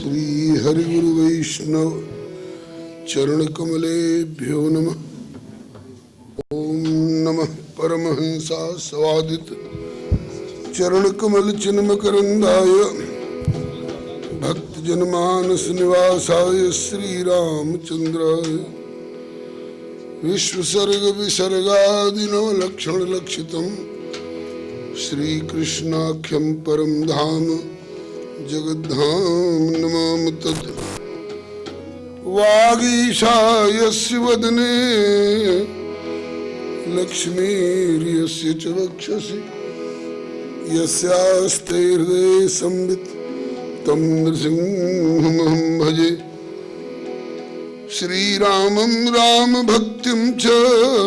श्री हरिगुरु वैष्णव चरण कमलेभ्यो नमः। ओम नमः परमहंसा स्वादित चरण कमल चिन्मकरंदाय भक्त जनमानस निवासाय श्री रामचंद्राय विश्वसर्ग विसर्गादिनव लक्षण लक्षितम् श्री कृष्णाख्यं परम धाम जगद्धाम नमामि तत्। वागीशायस्य वदने लक्ष्मीर्यस्य च वक्षसि यस्यास्ते हृदये संवित् तं नृसिंहमहं भजे। श्रीरामं रामभक्तिं च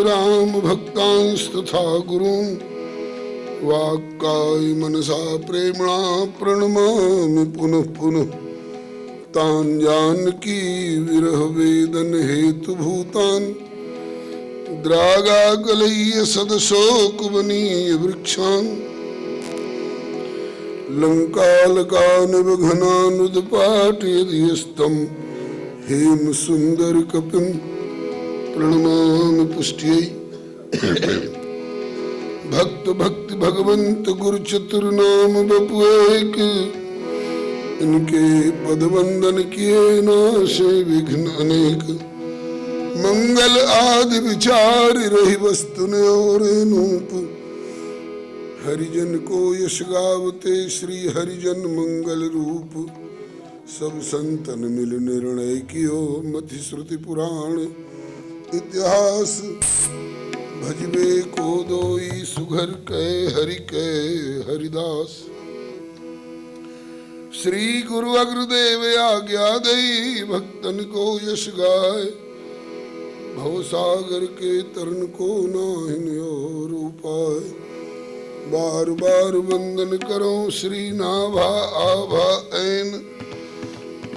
रामभक्तांस्तथा गुरून् वाक्काय मनसा प्रेम्णा प्रणमामि पुनः पुनः। तान् जानकी विरह वेदन हेतु भूतान् द्रागाकलय्य सदशोकवनीय वृक्षान् लङ्कालकानुबघनानुदपाटयदियस्तं हेम सुंदर कपिं प्रणमामि पुष्ट्यै। भक्त भक्ति भगवंत गुरु चतुर्नाम बपु एक इनके पद वंदन किए नाशे विघ्न अनेक। मंगल आदि विचार रही वस्तु और नूप हरिजन को यश गावते श्री हरिजन मंगल रूप। सब संतन मिल निर्णय कियो मति श्रुति पुराण इतिहास भजबे को दोई सुघर कै हरिदास। श्री गुरु अग्रदेव आज्ञा दई भक्तन को यश गाय भवसागर के तरन को नाहिन और उपाय। बार बार वंदन करो श्री नाभा आभा ऐन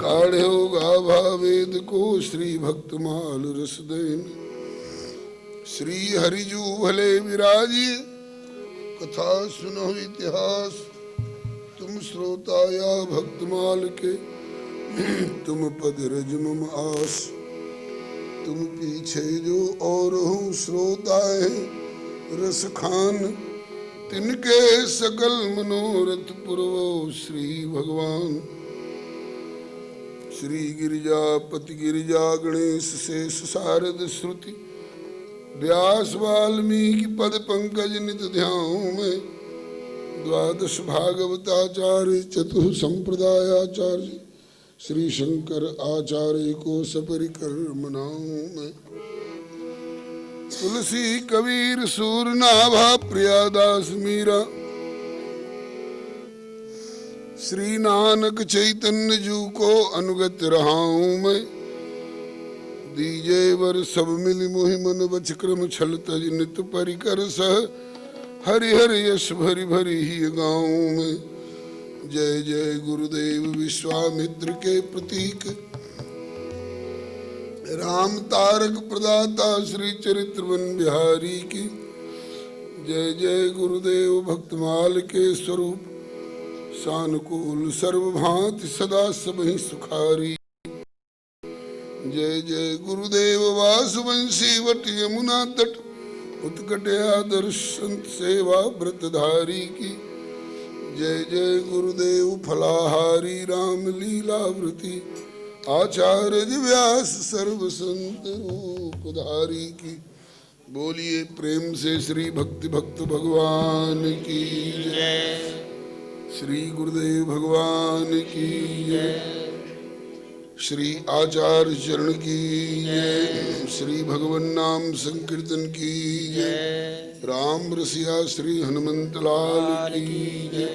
काढ़ो गाभा वेद को श्री भक्तमाल रस देन। श्री हरिजू भले विराजिए कथा सुनो इतिहास तुम श्रोता या भक्तमाल के तुम पद रज मम आस। तुम पीछे जो और हूँ श्रोता है रस खान तिनके सकल मनोरथ पुरवो श्री भगवान। श्री गिरिजापति गिरिजा गणेश शेष शारद श्रुति व्यास वाल्मीकि पद पंकज नित ध्यान में। द्वादश भागवताचार्य चतुः संप्रदायाचार्य श्री शंकर आचार्य को सपरिकर मनाऊं मैं। तुलसी कबीर सूर नाभा प्रियादास मीरा श्री नानक चैतन्य जू को अनुगत रहाऊं मैं। दीजे वर सब मिल मोहि मन बच क्रम छल तज नित परिकर सह हरि हरि यश भरि भरि ही गाऊं मैं। जय जय गुरुदेव विश्वामित्र के प्रतीक राम तारक प्रदाता श्री चरित्रवन बिहारी की। जय जय गुरुदेव भक्तमाल के स्वरूप सानुकूल सर्वभांति सदा सबहि सुखारी। जय जय गुरुदेव वासुवंशी वट यमुना तट उत्कट आदर्श संत सेवा व्रतधारी की। जय जय गुरुदेव फलाहारी राम लीलावृति आचार्य व्यास सर्व संत रूपधारी की। बोलिए प्रेम से श्री भक्ति भक्त भगवान की जय। श्री गुरुदेव भगवान की जय। श्री आचार्य चरण की जय। श्री भगवन नाम संकीर्तन की जय। राम रसिया श्री हनुमंत लाल की जय।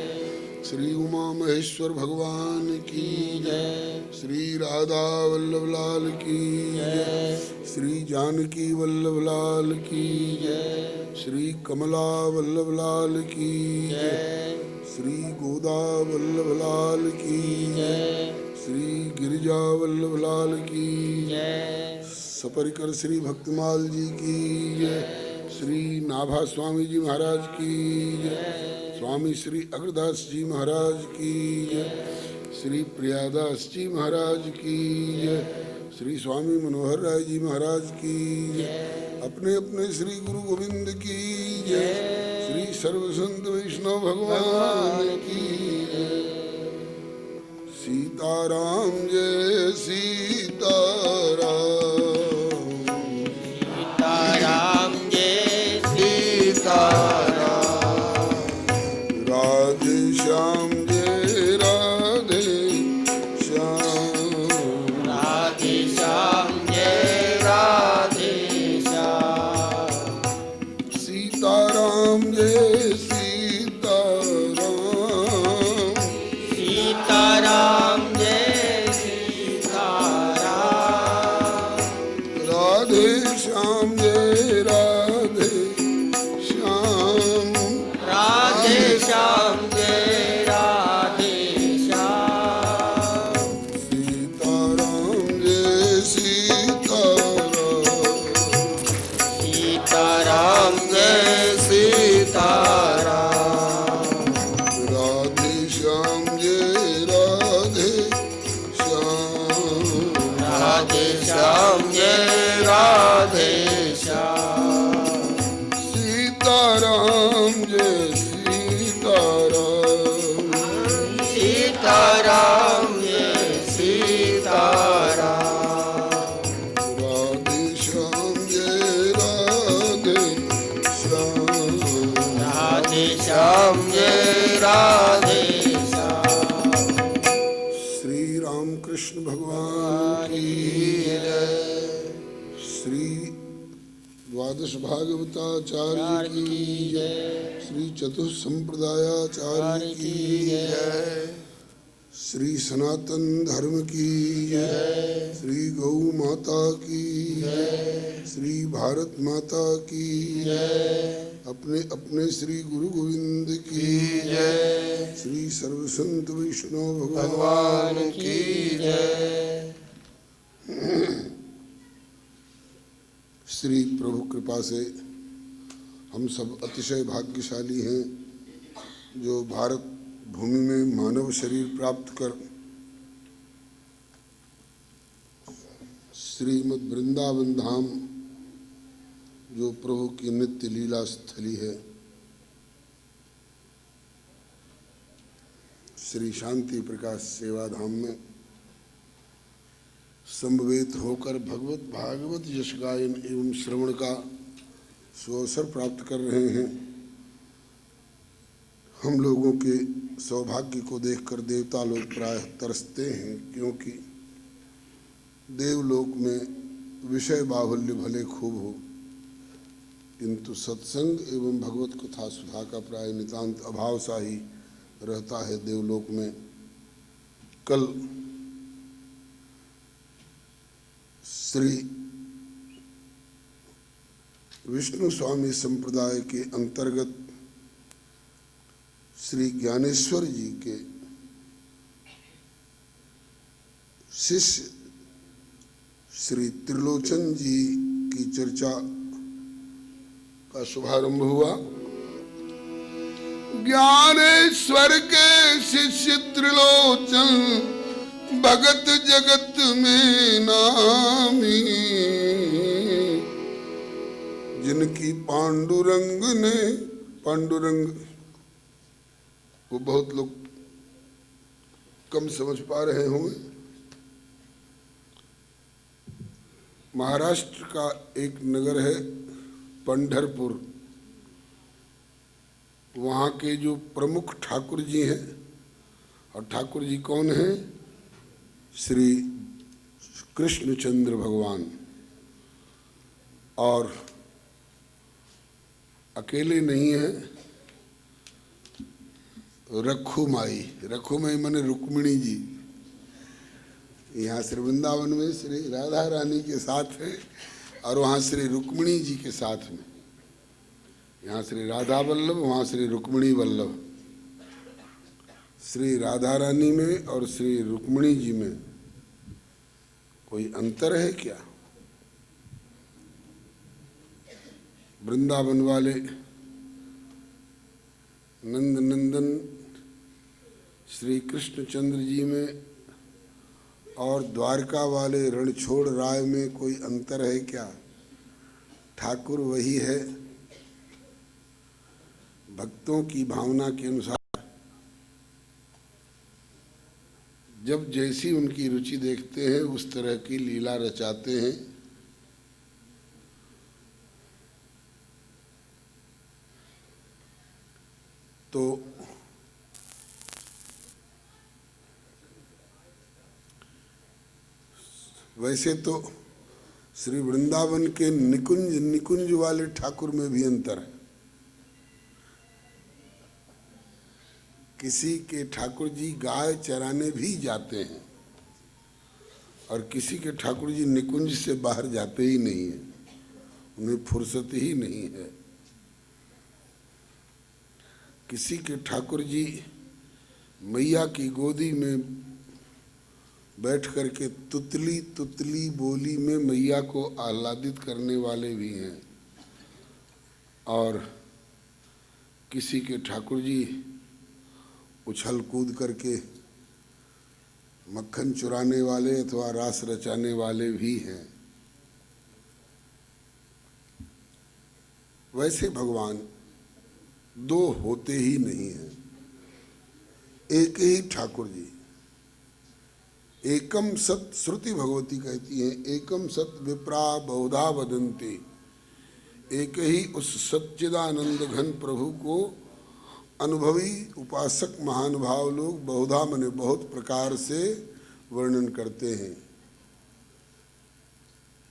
श्री उमा महेश्वर भगवान की जय। श्री राधा वल्लभ लाल की जय। श्री जानकी वल्लभ लाल की जय। श्री कमला वल्लभ लाल की जय। श्री गोदा वल्लभ लाल की जय। श्री गिरिजा वल्लभ लाल की जय। सपरिकर श्री भक्तमाल जी की जय। श्री नाभा स्वामी जी महाराज की जय। स्वामी श्री अग्रदास जी महाराज की जय। श्री प्रियादास जी महाराज की जय, श्री स्वामी मनोहर राय जी महाराज की जय, अपने अपने श्री गुरु गोविंद की जय, श्री सर्व संत वैष्णव भगवान की जय। सीताराम जय सीताराम, सीताराम जय सीताराम, राधे श्याम जय राधे श्याम, राधे श्याम जय राधे श्याम, सीताराम जय सीताराम, सीताराम जय सीताराम, राधे श्याम जय राधे श्याम, राधे श्याम जय राधे श्याम, सीताराम जय सीताराम, सीताराम जय सीताराम, राधे श्याम जय राधे श्याम, राधे श्याम जय राधे श्याम, सीताराम जय सीताराम, सीताराम जय सीताराम, राधे श्याम जय राधे श्याम, राधे श्याम जय राधे श्याम, श्री राम कृष्ण भगवान की जय, श्री द्वादश भागवताचार्य की जय, श्री चतुः संप्रदायाचार्य की जय, श्री सनातन धर्म की जय, श्री गौ माता की जय, श्री भारत माता की जय, अपने अपने श्री गुरु गोविंद की जय, श्री सर्व संत वैष्णव भगवान की जय। श्री प्रभु कृपा से हम सब अतिशय भाग्यशाली हैं जो भारत भूमि में मानव शरीर प्राप्त कर श्रीमद् वृंदावन धाम जो प्रभु की नित्य लीला स्थली है, श्री शांति प्रकाश सेवा धाम में समवेत होकर भगवत भागवत यश गायन एवं श्रवण का सुअवसर प्राप्त कर रहे हैं। हम लोगों के सौभाग्य को देखकर देवता लोग प्रायः तरसते हैं, क्योंकि देवलोक में विषय बाहुल्य भले खूब हो, किंतु सत्संग एवं भगवत कथा सुधा का प्राय नितांत अभाव सा ही रहता है देवलोक में। कल श्री विष्णु स्वामी संप्रदाय के अंतर्गत श्री ज्ञानेश्वर जी के शिष्य श्री त्रिलोचन जी की चर्चा का शुभारंभ हुआ। ज्ञानेश्वर के शिष्य त्रिलोचन भगत जगत में नामी, जिनकी पांडुरंग ने, पांडुरंग वो बहुत लोग कम समझ पा रहे होंगे, महाराष्ट्र का एक नगर है पंढरपुर। वहाँ के जो प्रमुख ठाकुर जी हैं, और ठाकुर जी कौन हैं? श्री कृष्णचंद्र भगवान। और अकेले नहीं है, रखुमाई, रखुमाई माने रुक्मिणी जी। यहाँ श्री वृंदावन में श्री राधा रानी के साथ है, और वहाँ श्री रुक्मिणी जी के साथ में। यहाँ श्री राधा वल्लभ, वहाँ श्री रुक्मिणी वल्लभ। श्री राधा रानी में और श्री रुक्मिणी जी में कोई अंतर है क्या? वृंदावन वाले नंद नंदन श्री कृष्णचंद्र जी में और द्वारका वाले रणछोड़ राय में कोई अंतर है क्या? ठाकुर वही है। भक्तों की भावना के अनुसार जब जैसी उनकी रुचि देखते हैं उस तरह की लीला रचाते हैं। तो वैसे तो श्री वृंदावन के निकुंज निकुंज वाले ठाकुर में भी अंतर है। किसी के ठाकुर जी गाय चराने भी जाते हैं और किसी के ठाकुर जी निकुंज से बाहर जाते ही नहीं है, उन्हें फुर्सत ही नहीं है। किसी के ठाकुर जी मैया की गोदी में बैठ करके तुतली तुतली बोली में मैया को आह्लादित करने वाले भी हैं, और किसी के ठाकुर जी उछल कूद करके मक्खन चुराने वाले अथवा रास रचाने वाले भी हैं। वैसे भगवान दो होते ही नहीं हैं, एक ही ठाकुर जी। एकम सत श्रुति भगवती कहती है, एकम सत विप्रा बहुधा वदन्ति। एक ही उस सच्चिदानंद घन प्रभु को अनुभवी उपासक महानुभाव लोग बहुधा मने बहुत प्रकार से वर्णन करते हैं।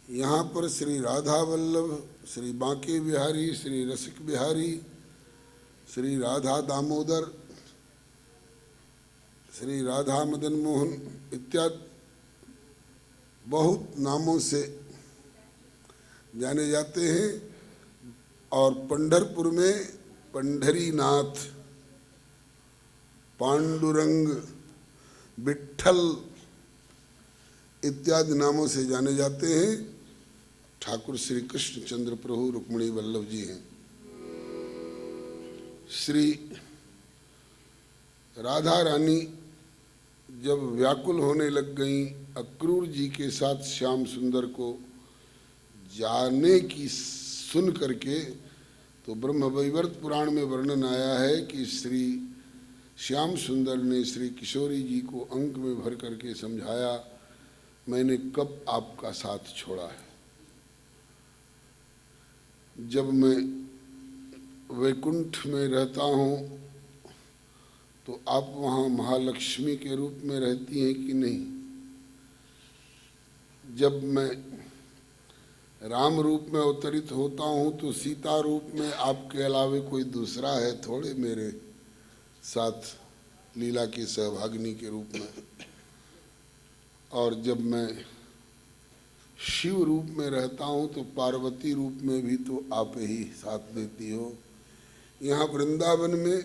यहाँ पर श्री राधा वल्लभ, श्री बांके बिहारी, श्री रसिक बिहारी, श्री राधा दामोदर, श्री राधा मदन मोहन इत्यादि बहुत नामों से जाने जाते हैं। और पंढरपुर में पंढरीनाथ, पांडुरंग, विट्ठल इत्यादि नामों से जाने जाते हैं। ठाकुर श्री कृष्णचंद्र प्रभु रुक्मिणी वल्लभ जी हैं। श्री राधा रानी जब व्याकुल होने लग गईं अक्रूर जी के साथ श्याम सुंदर को जाने की सुन करके, तो ब्रह्म वैवर्त पुराण में वर्णन आया है कि श्री श्याम सुंदर ने श्री किशोरी जी को अंक में भर करके समझाया, मैंने कब आपका साथ छोड़ा है। जब मैं वैकुंठ में रहता हूँ तो आप वहाँ महालक्ष्मी के रूप में रहती हैं कि नहीं? जब मैं राम रूप में अवतरित होता हूँ तो सीता रूप में आपके अलावे कोई दूसरा है थोड़े मेरे साथ लीला की सहभागिनी के रूप में। और जब मैं शिव रूप में रहता हूँ तो पार्वती रूप में भी तो आप ही साथ देती हो। यहाँ वृंदावन में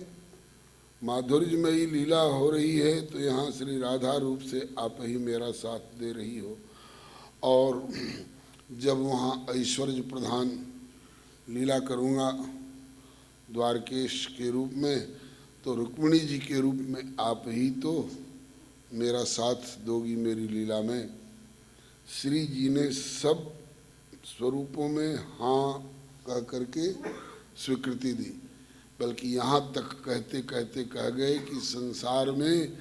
माधुर्यमयी लीला हो रही है तो यहाँ श्री राधा रूप से आप ही मेरा साथ दे रही हो। और जब वहाँ ऐश्वर्य प्रधान लीला करूँगा द्वारकेश के रूप में तो रुक्मिणी जी के रूप में आप ही तो मेरा साथ दोगी मेरी लीला में। श्री जी ने सब स्वरूपों में हाँ कह करके स्वीकृति दी, बल्कि यहाँ तक कहते कहते कह गए कि संसार में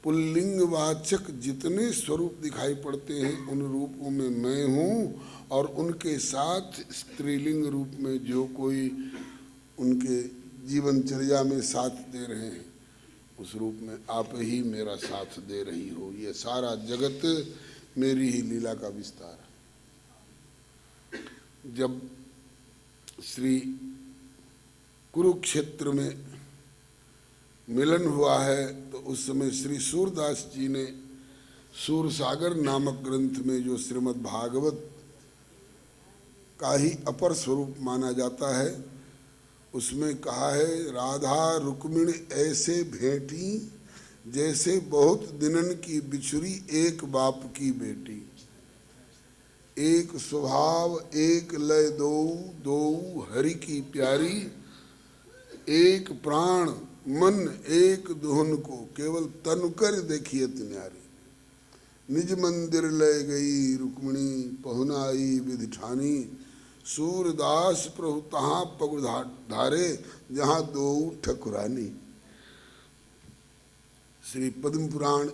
पुल्लिंगवाचक जितने स्वरूप दिखाई पड़ते हैं उन रूपों में मैं हूँ, और उनके साथ स्त्रीलिंग रूप में जो कोई उनके जीवनचर्या में साथ दे रहे हैं उस रूप में आप ही मेरा साथ दे रही हो। ये सारा जगत मेरी ही लीला का विस्तार है। जब श्री कुरुक्षेत्र में मिलन हुआ है तो उस समय श्री सूरदास जी ने सूरसागर नामक ग्रंथ में जो श्रीमद् भागवत का ही अपर स्वरूप माना जाता है उसमें कहा है, राधा रुक्मिणी ऐसे भेंटी जैसे बहुत दिनन की बिछुरी एक बाप की बेटी। एक स्वभाव एक लय दो, दो हरि की प्यारी, एक प्राण मन एक दोहन को केवल तनु कर देखिए न्यारी। निज मंदिर ले गई रुक्मिणी पहुनाई विधि ठानी। सूरदास प्रभु तहाँ पग धारे जहाँ दो ठकुरानी। श्री पद्म पुराण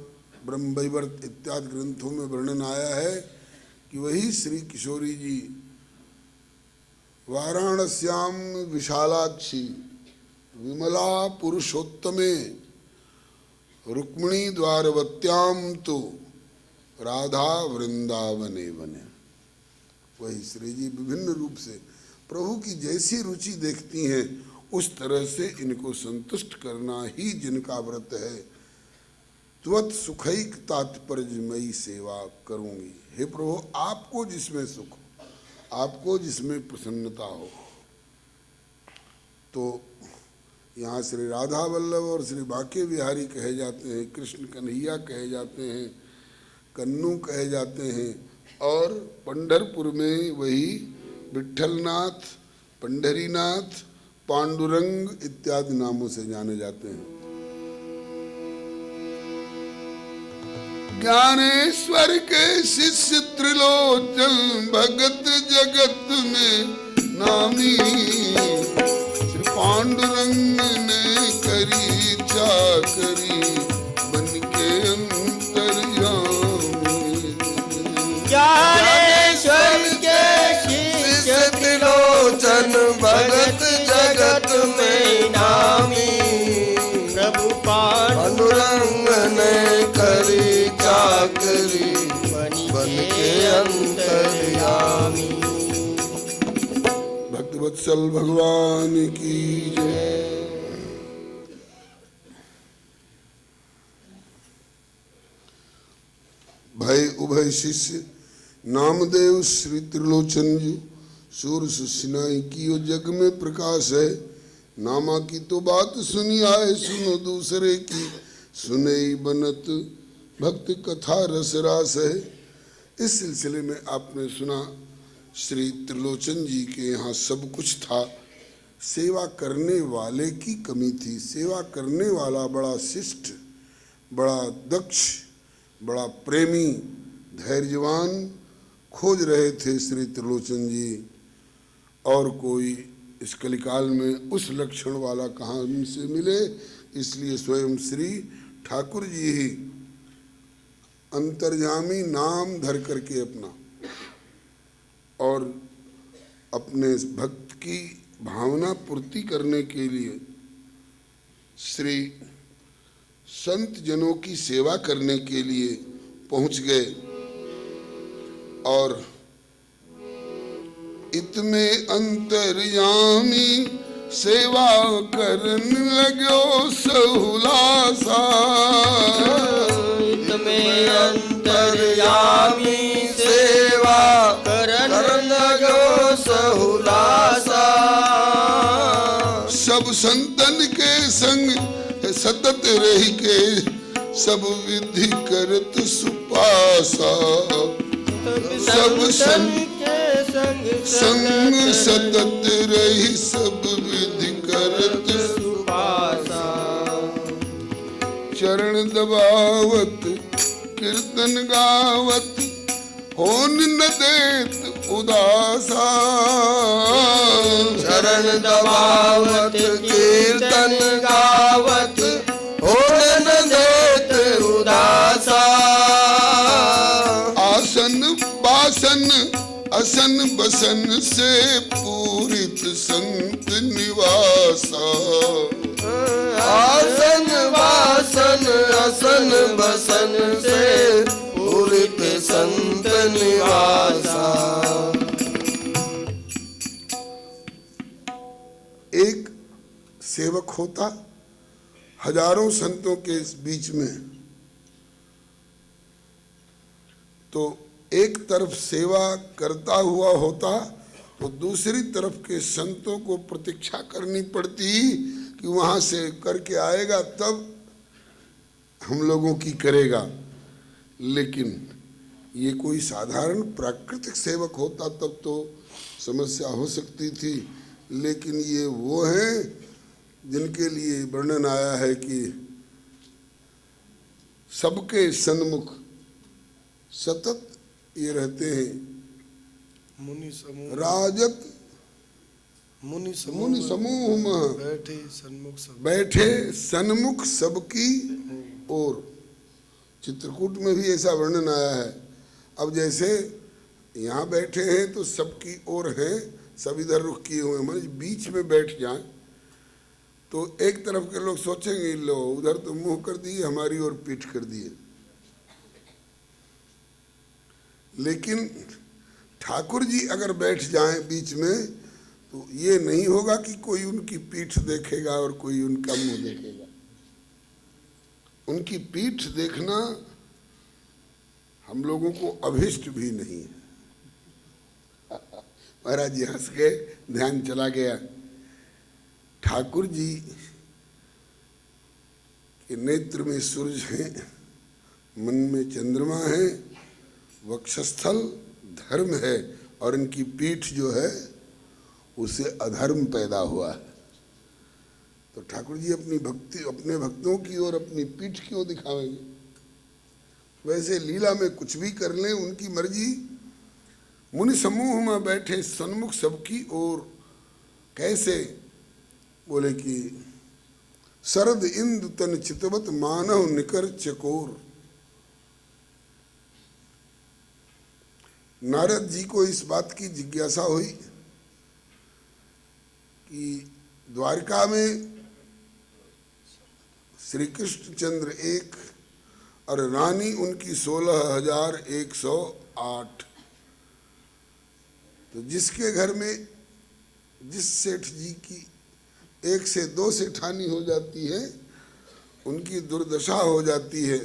ब्रह्म वैवर्त इत्यादि ग्रंथों में वर्णन आया है कि वही श्री किशोरी जी वाराणस्याम विशालाक्षी विमला पुरुषोत्तमे रुक्मिणी द्वारवत्याम तो राधा वृंदावने बने। वही श्री जी विभिन्न रूप से प्रभु की जैसी रुचि देखती हैं उस तरह से इनको संतुष्ट करना ही जिनका व्रत है। त्वत सुखैक तात्पर्यमयी सेवा करूंगी। हे प्रभु आपको जिसमें सुख हो, आपको जिसमें प्रसन्नता हो। तो यहाँ श्री राधा वल्लभ और श्री बांके बिहारी कहे जाते हैं, कृष्ण कन्हैया कहे जाते हैं, कन्नू कहे जाते हैं। और पंढरपुर में वही विठलनाथ, पंढरीनाथ, पांडुरंग इत्यादि नामों से जाने जाते हैं। ज्ञानेश्वर के शिष्य त्रिलोचन भगत जगत में नामी। श्री पांडुरंग ने करी चाकरी बन के अंतर्यामी। ज्ञानेश्वर के शिष्य त्रिलोचन भगत जगत में नामी। प्रभु पांडुरंग ने करी चाकरी बन के अंतर्यामी। भक्तवत्सल भगवान की जय। भय उभय शिष्य नामदेव श्री त्रिलोचन जी सूर सुनाई की यो जग में प्रकाश है। नामा की तो बात सुनी आए सुनो दूसरे की सुने बनत भक्त कथा रसरास है। इस सिलसिले में आपने सुना श्री त्रिलोचन जी के यहाँ सब कुछ था, सेवा करने वाले की कमी थी। सेवा करने वाला बड़ा शिष्ट, बड़ा दक्ष, बड़ा प्रेमी, धैर्यवान खोज रहे थे श्री त्रिलोचन जी। और कोई इस कलिकाल में उस लक्षण वाला कहाँ से मिले, इसलिए स्वयं श्री ठाकुर जी ही अंतर्यामी नाम धर करके अपना और अपने भक्त की भावना पूर्ति करने के लिए श्री संत जनों की सेवा करने के लिए पहुंच गए। और इतने अंतर्यामी सेवा करन लगो सहुलासा। इतने अंतर्यामी सेवा करन लगो सहुलासा। सब संतन के संग सतत रही के सब विधि करत सुपासा। सब संत संग सतत रही सब विधि करत सुपासा। चरण दबावत कीर्तन गावत होन न देत उदासा। चरण दबावत कीर्तन गावत होन न देत उदासा। आसन बासन असन बसन से पूरित संत निवासा। आसन वासन असन बसन से पूरित संत निवासा। एक सेवक होता हजारों संतों के बीच में, तो एक तरफ सेवा करता हुआ होता तो दूसरी तरफ के संतों को प्रतीक्षा करनी पड़ती कि वहां से करके आएगा तब हम लोगों की करेगा। लेकिन ये कोई साधारण प्राकृतिक सेवक होता तब तो समस्या हो सकती थी। लेकिन ये वो हैं जिनके लिए वर्णन आया है कि सबके सन्मुख सतत ये रहते हैं, मुनि समूह राजत मुनि मुनि समूह में बैठे सन्मुख सब बैठे सन्मुख सबकी ओर। चित्रकूट में भी ऐसा वर्णन आया है। अब जैसे यहाँ बैठे हैं तो सबकी ओर हैं, सब इधर रुख किए हुए हैं, मतलब बीच में बैठ जाएं तो एक तरफ के लोग सोचेंगे लो उधर तो मुंह कर दिए, हमारी ओर पीठ कर दिए। लेकिन ठाकुर जी अगर बैठ जाएं बीच में तो ये नहीं होगा कि कोई उनकी पीठ देखेगा और कोई उनका मुंह देखेगा। उनकी पीठ देखना हम लोगों को अभिष्ट भी नहीं है। महाराज जी हंस के ध्यान चला गया। ठाकुर जी के नेत्र में सूरज है, मन में चंद्रमा है, वक्षस्थल धर्म है और इनकी पीठ जो है उसे अधर्म पैदा हुआ है। तो ठाकुर जी अपनी भक्ति अपने भक्तों की ओर अपनी पीठ क्यों दिखावेंगे? वैसे लीला में कुछ भी कर लें उनकी मर्जी। मुनि समूह में बैठे सन्मुख सबकी ओर कैसे? बोले कि शरद इंद्र तन चितवत मानव निकर चकोर। नारद जी को इस बात की जिज्ञासा हुई कि द्वारका में श्री कृष्ण चंद्र एक और रानी उनकी 16,108। तो जिसके घर में जिस सेठ जी की 1 से 2 सेठानी हो जाती है उनकी दुर्दशा हो जाती है,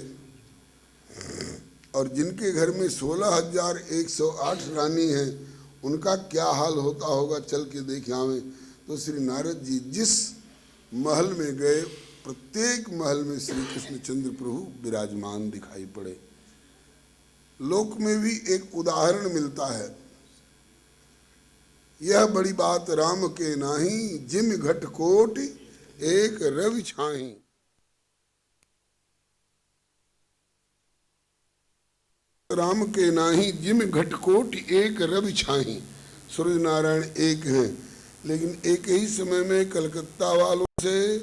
और जिनके घर में 16,108 रानी है उनका क्या हाल होता होगा, चल के देख आवें। तो श्री नारद जी जिस महल में गए प्रत्येक महल में श्री कृष्णचंद्र प्रभु विराजमान दिखाई पड़े। लोक में भी एक उदाहरण मिलता है, यह बड़ी बात राम के नाही, जिम घट कोट एक रवि छाही। राम के नाही जिम घटकोट एक रवि छाही। सूर्य नारायण एक हैं, लेकिन एक ही समय में कलकत्ता वालों से,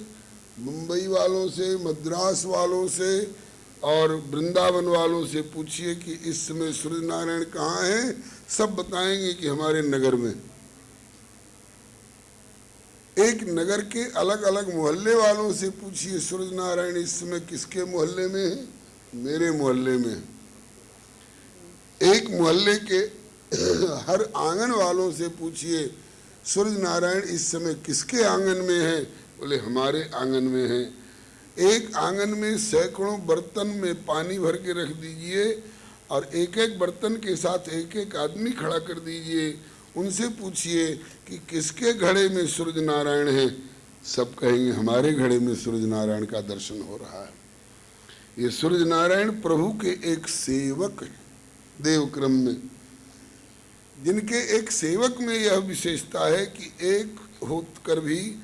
मुंबई वालों से, मद्रास वालों से और वृंदावन वालों से पूछिए कि इस समय सूर्य नारायण कहाँ हैं, सब बताएंगे कि हमारे नगर में। एक नगर के अलग अलग मोहल्ले वालों से पूछिए सूर्य नारायण इस समय किसके मोहल्ले में है, मेरे मोहल्ले में। एक मोहल्ले के हर आंगन वालों से पूछिए सूर्य नारायण इस समय किसके आंगन में है, बोले हमारे आंगन में है। एक आंगन में सैकड़ों बर्तन में पानी भर के रख दीजिए और एक एक बर्तन के साथ एक एक आदमी खड़ा कर दीजिए, उनसे पूछिए कि किसके घड़े में सूर्य नारायण है, सब कहेंगे हमारे घड़े में सूर्य नारायण का दर्शन हो रहा है। ये सूर्य नारायण प्रभु के एक सेवक है देवक्रम में, जिनके एक सेवक में यह विशेषता है कि एक होकर भी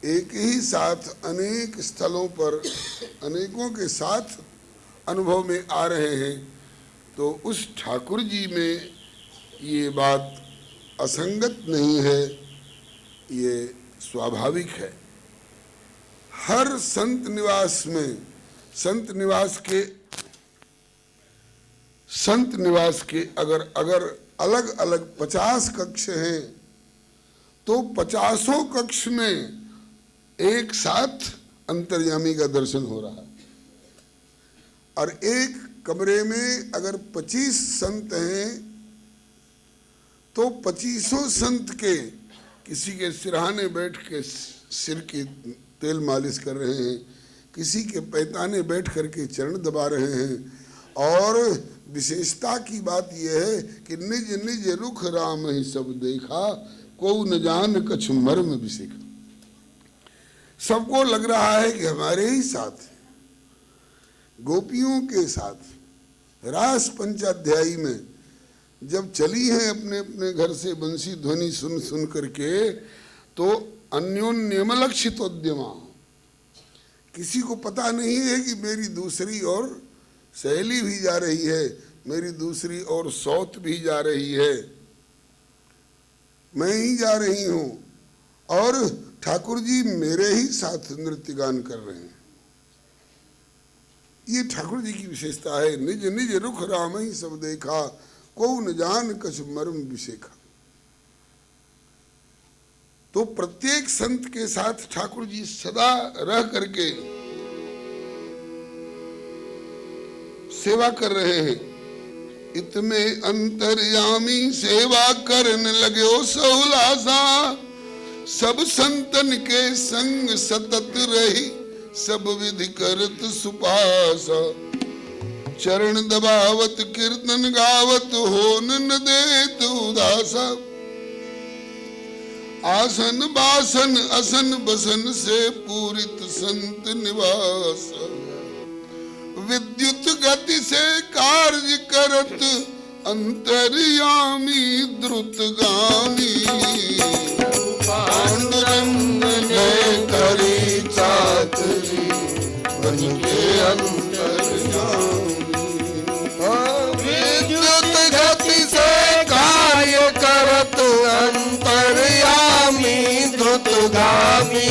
एक ही साथ अनेक स्थलों पर अनेकों के साथ अनुभव में आ रहे हैं। तो उस ठाकुर जी में ये बात असंगत नहीं है, ये स्वाभाविक है। हर संत निवास में संत निवास के अगर अलग अलग 50 कक्ष हैं तो 50 कक्ष में एक साथ अंतर्यामी का दर्शन हो रहा है। और एक कमरे में अगर 25 संत हैं तो 25 संत के किसी के सिरहाने बैठ के सिर की तेल मालिश कर रहे हैं, किसी के पैताने बैठ करके चरण दबा रहे हैं। और विशेषता की बात यह है कि निज निज रुख राम ही सब देखा, को न जान कछु मर्म विशिखा। सबको लग रहा है कि हमारे ही साथ, गोपियों के साथ रास पंचाध्यायी में जब चली हैं अपने अपने घर से बंसी ध्वनि सुन सुन करके, तो अन्योन्यमलक्षितोद्यमा। किसी को पता नहीं है कि मेरी दूसरी ओर सहेली भी जा रही है, मेरी दूसरी ओर सौत भी जा रही है, मैं ही जा रही हूं और ठाकुर जी मेरे ही साथ नृत्य गान कर रहे हैं। ये ठाकुर जी की विशेषता है। निज निज रुख राम ही सब देखा, को न जान कछ मर्म विशेखा। तो प्रत्येक संत के साथ ठाकुर जी सदा रह करके सेवा कर रहे हैं। इतमे अंतर्यामी सेवा करन लग्यो सहुलासा, सब संतन के संग सतत रही, सब विधि करत सुपासा। चरण दबावत कीर्तन गावत, होन न देत उदासा। आसन बासन असन बसन से पूरित संत निवास। विद्युत गति से कार्य करत, अंतर्यामी द्रुतगामी। पांडुरंग ने करी चाकरी, बन के अंतर्यामी। विद्युत गति से कार्य करत, अंतर्यामी द्रुतगामी।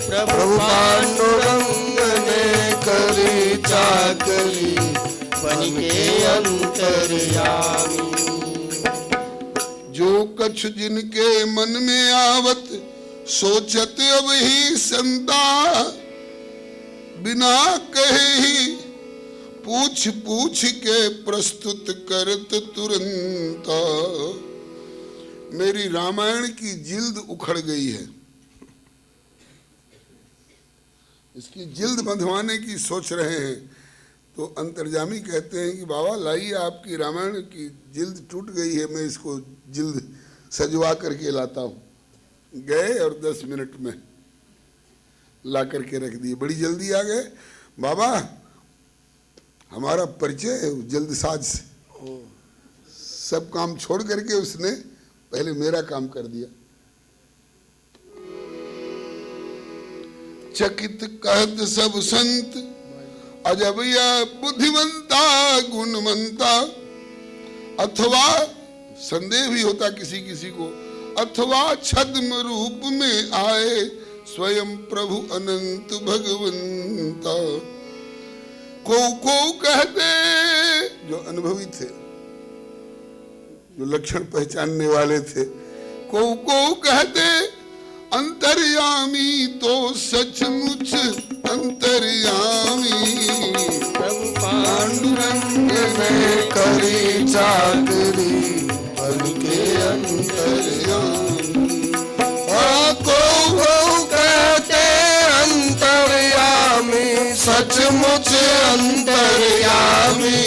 प्रभु पांडुरंग ने करी चाकरी, बन के अंतर्यामी। जो कछ जिनके मन में आवत, सोचत अब ही संता। बिना कहे ही पूछ पूछ के प्रस्तुत करत तुरंता। मेरी रामायण की जिल्द उखड़ गई है, इसकी जिल्द बंधवाने की सोच रहे हैं। तो अंतर्जामी कहते हैं कि बाबा लाइए, आपकी रामायण की जिल्द टूट गई है, मैं इसको जिल्द सजवा करके लाता हूँ। गए और 10 मिनट में ला करके रख दिए। बड़ी जल्दी आ गए बाबा, हमारा परिचय है जल्दसाज से। सब काम छोड़ करके उसने पहले मेरा काम कर दिया। चकित कहत सब संत, अजब यह बुद्धिमंता गुणवंता। अथवा संदेह भी होता किसी किसी को, अथवा छद्म रूप में आए, स्वयं प्रभु अनंत भगवंता। को कहते, जो अनुभवी थे, जो लक्षण पहचानने वाले थे, को कहते अंतर्यामी, तो सचमुच अंतर्यामी। प्रभु पांडुरंग ने करी चाकरी, बन के अंतर्यामी। को कहते अंतर्यामी, सचमुच अंतर्यामी।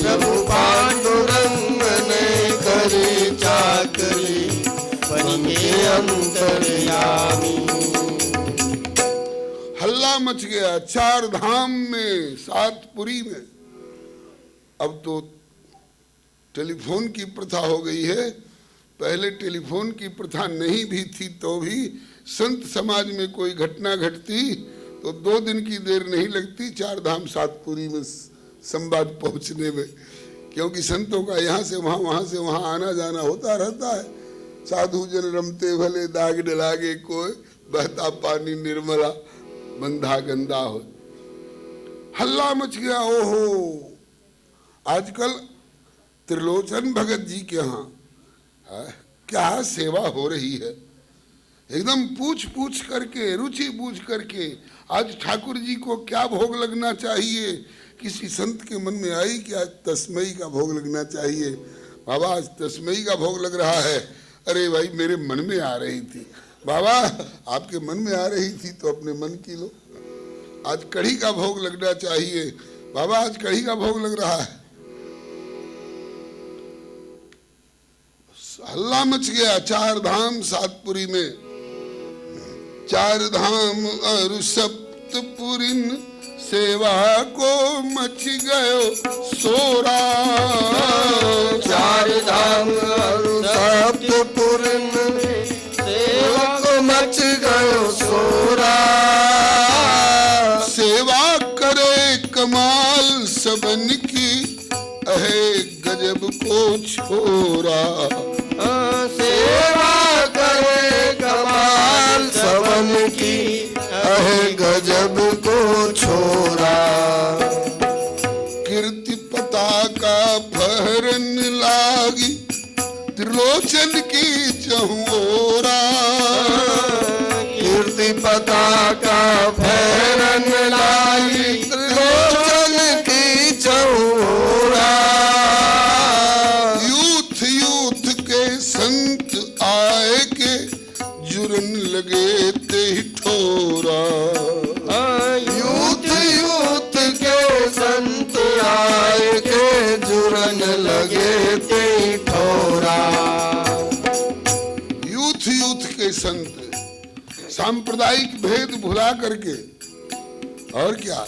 प्रभु पांडुरंग ने करी चाकरी, बन के अंतर्यामी। हल्ला मच गया 4 धाम में, 7 पुरी में। अब तो टेलीफोन की प्रथा हो गई है। पहले टेलीफोन की प्रथा नहीं भी थी तो भी संत समाज में कोई घटना घटती तो 2 दिन की देर नहीं लगती 4 धाम 7 पुरी में संवाद पहुंचने में, क्योंकि संतों का यहाँ से वहाँ से वहाँ आना जाना होता रहता है। साधु जन रमते भले, दाग डलागे कोई, बहता पानी निर्मला, बंधा गंदा हो। हल्ला मच गया। ओहो, आजकल त्रिलोचन भगत जी के यहाँ क्या सेवा हो रही है। एकदम पूछ पूछ करके, रुचि बूझ करके, आज ठाकुर जी को क्या भोग लगना चाहिए। किसी संत के मन में आई कि आज तस्मई का भोग लगना चाहिए। बाबा आज तस्मई का भोग लग रहा है। अरे भाई मेरे मन में आ रही थी। बाबा आपके मन में आ रही थी तो अपने मन की लो। आज कढ़ी का भोग लगना चाहिए। बाबा आज कढ़ी का भोग लग रहा है। हल्ला मच गया 4 धाम 7 पुरी में। 4 धाम और सप्तपुरीन, सेवा को मच गयो सोरा। 4 धाम और सप्तपुरीन, सेवा को अहे गजब को छोरा। सेवा करे कमाल सबन की, अहे गजब को छोरा। कीर्ति पताका फहरन लागी, त्रिलोचन की चहुओरा। कीर्ति पताका फहरन लागी, त्रिलोचन की चहुओरा। यूथ यूथ के संत आए के, जुरन लगे ते ही ठोरा। यूथ यूथ के संत आए के, जुरन लगे ते ठोरा। यूथ यूथ के संत सांप्रदायिक भेद भुला करके, और क्या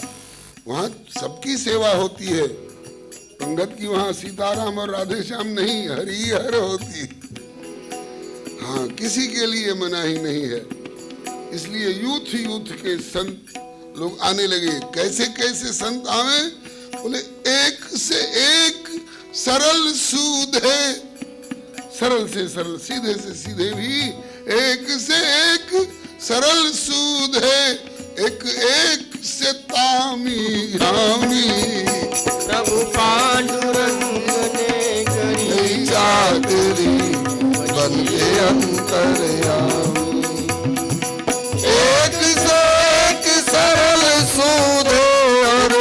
वहाँ सबकी सेवा होती है। पंगत की वहाँ सीताराम और राधे श्याम नहीं, हरि हर होती। हाँ, किसी के लिए मनाही नहीं है। इसलिए यूथ यूथ के संत लोग आने लगे। कैसे कैसे संत आवे? बोले एक से एक सरल सूधे, सरल से सरल, सीधे से सीधे भी, एक से एक सरल सूधे, एक एक से तामी हामी। प्रभु पांडुरंग ने करी चाकरी, बन के अंतर्यामी। एक से एक सरल सूधे, और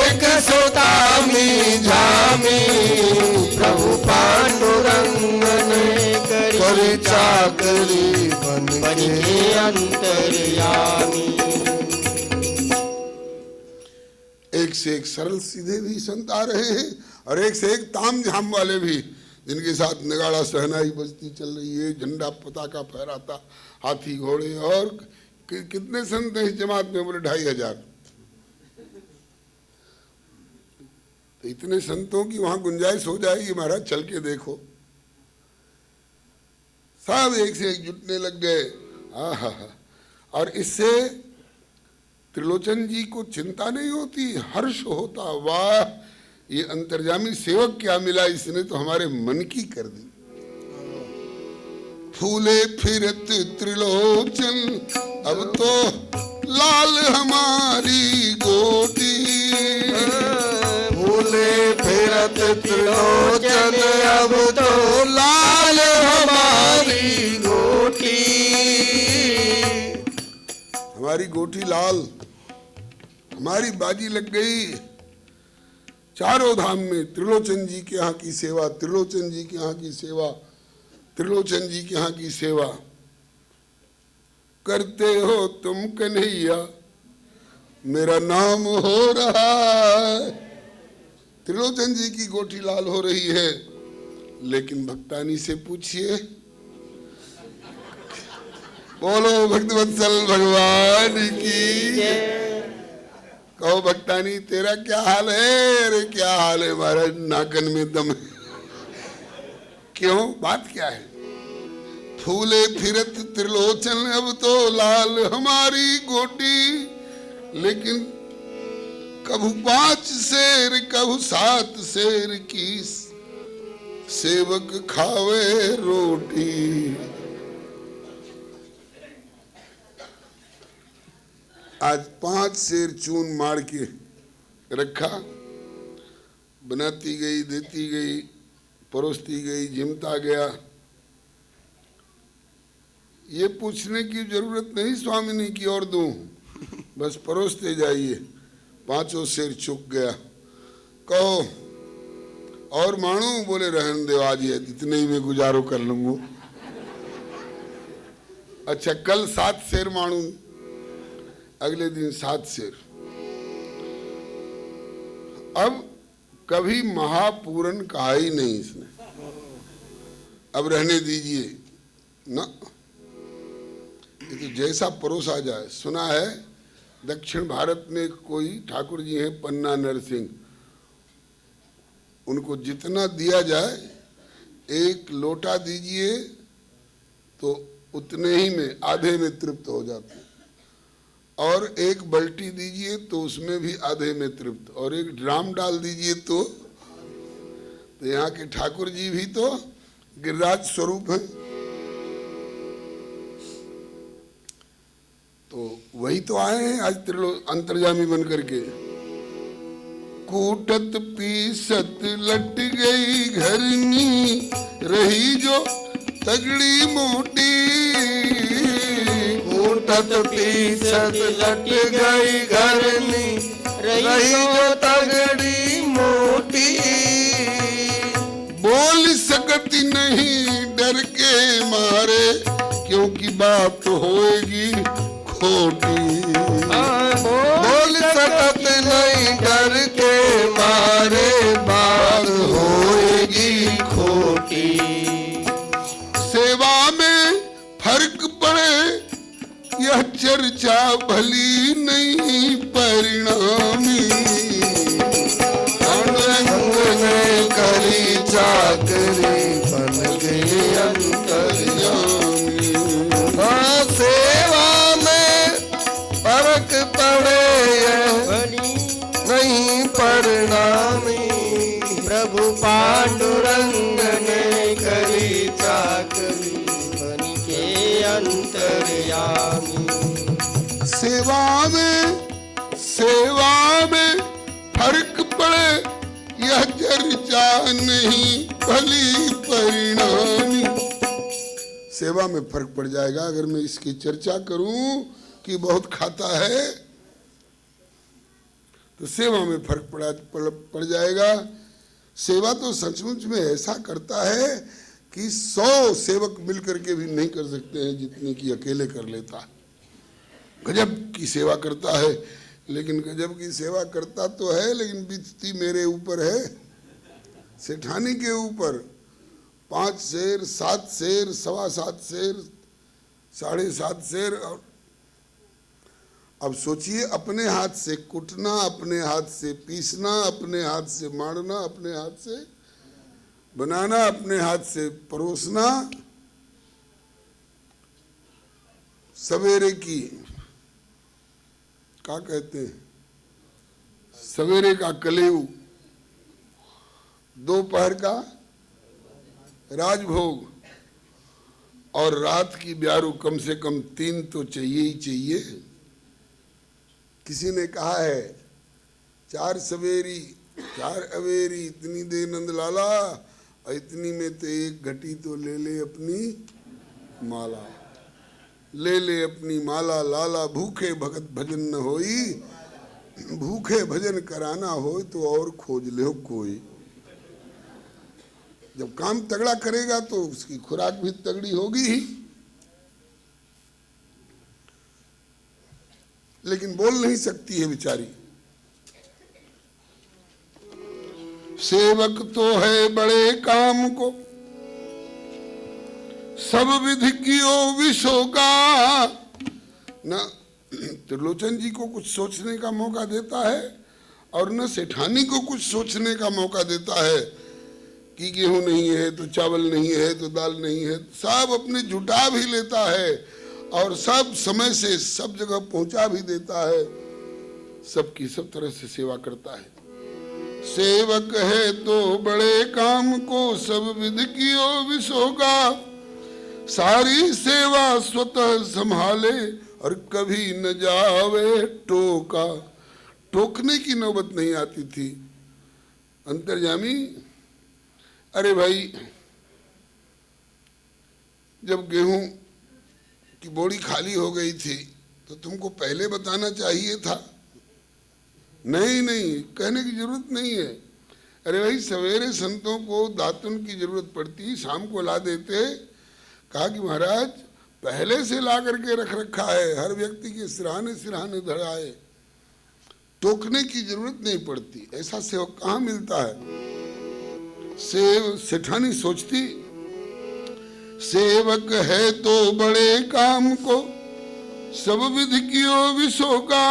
एक से तामी झामी। प्रभु पांडुरंग ने करी चाकरी, बन के अंतर्यामी। एक से एक सरल सीधे भी संत आ रहे हैं, और एक से एक ताम झाम वाले भी, जिनके साथ नगाड़ा सहनाई बजती चल रही है, झंडा पताका फहराता, हाथी घोड़े। और कितने संत हैं इस जमात में? बोले 2500। तो इतने संतों की वहां गुंजाइश हो जाएगी महाराज, चल के देखो। सब एक से एक जुटने लग गए। आहा, और इससे त्रिलोचन जी को चिंता नहीं होती, हर्ष होता। वाह, ये अंतर्यामी सेवक क्या मिला, इसने तो हमारे मन की कर दी। फूले फिरत त्रिलोचन, अब तो लाल हमारी गोटी। फूले फिरत त्रिलोचन, अब तो लाल हमारी गोटी। हमारी गोटी लाल, हमारी बाजी लग गई। चारों धाम में त्रिलोचन जी के यहाँ की सेवा, त्रिलोचन जी के यहाँ की सेवा, त्रिलोचन जी के यहाँ की सेवा। करते हो तुम कन्हैया, मेरा नाम हो रहा है। त्रिलोचन जी की गोटी लाल हो रही है। लेकिन भक्तानी से पूछिए, बोलो भक्तवत्सल भगवान की। कहो भक्तानी, तेरा क्या हाल है? अरे क्या हाल है महाराज, नाकन में दम है। क्यों, बात क्या है? फूले फिरत त्रिलोचन, अब तो लाल हमारी गोटी। लेकिन कभू 5 शेर, कभू 7 शेर की, सेवक खावे रोटी। आज 5 शेर चून मार के रखा, बनाती गई, देती गई, परोसती गई, जिमता गया। ये पूछने की जरूरत नहीं स्वामिनी की और दूं, बस परोसते जाइए। 5 शेर चुक गया। कहो और मानू? बोले रहन दो, आज ये इतने ही में गुजारो कर लूंगा। अच्छा, कल 7 शेर मानू, अगले दिन 7 शेर। अब कभी महापूरन कहा ही नहीं इसने, अब रहने दीजिए ना, ये तो जैसा परोसा जाए। सुना है दक्षिण भारत में कोई ठाकुर जी हैं पन्ना नरसिंह, उनको जितना दिया जाए, 1 लोटा दीजिए तो उतने ही में, आधे में तृप्त हो जाते। और एक बल्टी दीजिए तो उसमें भी आधे में तृप्त, और एक ड्राम डाल दीजिए तो यहाँ के ठाकुर जी भी तो गिरिराज स्वरूप हैं। तो वही तो आए हैं आज अंतर्यामी बन करके। कूटत पीसत लट गई घरनी, रही जो तगड़ी मोटी। कूटत पीसत लट गई घरनी, रही जो तगड़ी मोटी। बोल सकती नहीं डर के मारे, क्योंकि बात होएगी खोटी। बोल सकत नहीं डर के मारे, बात होएगी खोटी। सेवा में फर्क पड़े यह चर्चा भली नहीं परिणामी। अंग में करी चाकरी, बन गई अंतर्यामी। सेवा में फर्क पड़े नहीं परिणामी। प्रभु पांडुरंग ने करी चाकरी, बन के अंतर्यामी। सेवा में फर्क पड़े यह चर्चा नहीं भली परिणामी। सेवा में फर्क पड़ जाएगा अगर मैं इसकी चर्चा करूं कि बहुत खाता है, तो सेवा में फर्क पड़ जाएगा। सेवा तो सचमुच में ऐसा करता है कि 100 सेवक मिलकर के भी नहीं कर सकते हैं जितनी की अकेले कर लेता है। गजब की सेवा करता है, लेकिन गजब की सेवा करता तो है, लेकिन बीतती मेरे ऊपर है, सेठानी के ऊपर। 5 शेर, 7 शेर, 7.25 शेर, 7.5 शेर। और अब सोचिए, अपने हाथ से कुटना, अपने हाथ से पीसना, अपने हाथ से मारना, अपने हाथ से बनाना, अपने हाथ से परोसना। सवेरे की क्या कहते हैं, सवेरे का कलेऊ, दोपहर का राजभोग, और रात की ब्यारू कम से कम 3 तो चाहिए ही चाहिए। किसी ने कहा है 4 सवेरी 4 अवेरी, इतनी दे नंद लाला, और इतनी में तो 1 घटी तो ले ले अपनी माला। ले ले अपनी माला लाला, भूखे भगत भजन न होई। भूखे भजन कराना हो तो और खोज ले कोई। जब काम तगड़ा करेगा तो उसकी खुराक भी तगड़ी होगी ही। लेकिन बोल नहीं सकती है बेचारी। सेवक तो है बड़े काम को, सब विधि कियो विशोका। न त्रिलोचन जी को कुछ सोचने का मौका देता है, और न सेठानी को कुछ सोचने का मौका देता है कि गेहूं नहीं है तो चावल नहीं है तो दाल नहीं है। सब अपने जुटा भी लेता है, और सब समय से सब जगह पहुंचा भी देता है। सबकी सब तरह से सेवा करता है। सेवक है तो बड़े काम को, सब विधि कियो विशोका। सारी सेवा स्वतः संभाले, और कभी न जावे टोका। टोकने की नौबत नहीं आती थी। अंतर्यामी, अरे भाई, जब गेहूं की बोरी खाली हो गई थी तो तुमको पहले बताना चाहिए था। नहीं नहीं, कहने की जरूरत नहीं है। अरे भाई, सवेरे संतों को दातुन की जरूरत पड़ती, शाम को ला देते। कहा कि महाराज पहले से ला करके रख रखा है, हर व्यक्ति के सिरहाने सिरहाने धराए, टोकने की जरूरत नहीं पड़ती। ऐसा सेवक कहाँ मिलता है। सेठानी सोचती, सेवक है तो बड़े काम को, सब विधि कियो विशोका।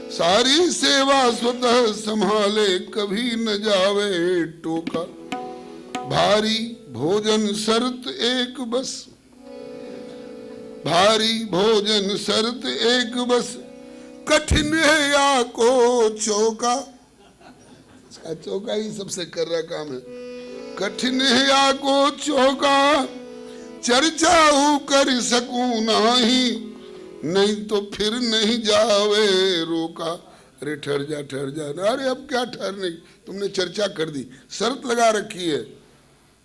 सारी सेवा स्वतः संभाले, कभी न जावे टोका। भारी भोजन शर्त एक बस, भारी भोजन शर्त एक बस। कठिन है या को चौका, इसका चौका ही सबसे कर रहा काम है। कठिन है या को चौका, चर्चा हो कर सकूं नहीं, नहीं तो फिर नहीं जावे रोका। अरे ठहर जा ठहर जा, अरे अब क्या ठहरने, तुमने चर्चा कर दी, शर्त लगा रखी है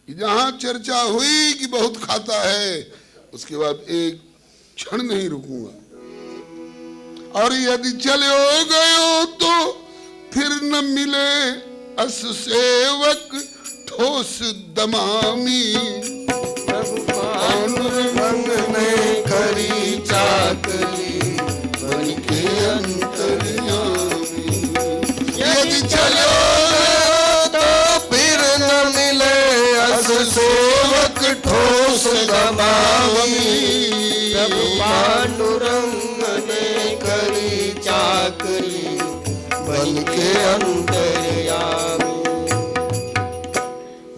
कि जहां चर्चा हुई कि बहुत खाता है, उसके बाद एक क्षण नहीं रुकूंगा, और यदि चले हो गए तो फिर न मिले अस सेवक ठोस दमामी। प्रभु पांडुरंग ने करी चाकरी, बन के अंतर्यामी। यदि चलो तो फिर न मिले अस सेवक ठोस दमामी। प्रभु पांडुरंग ने करी चाकरी, बन के अंतर्यामी।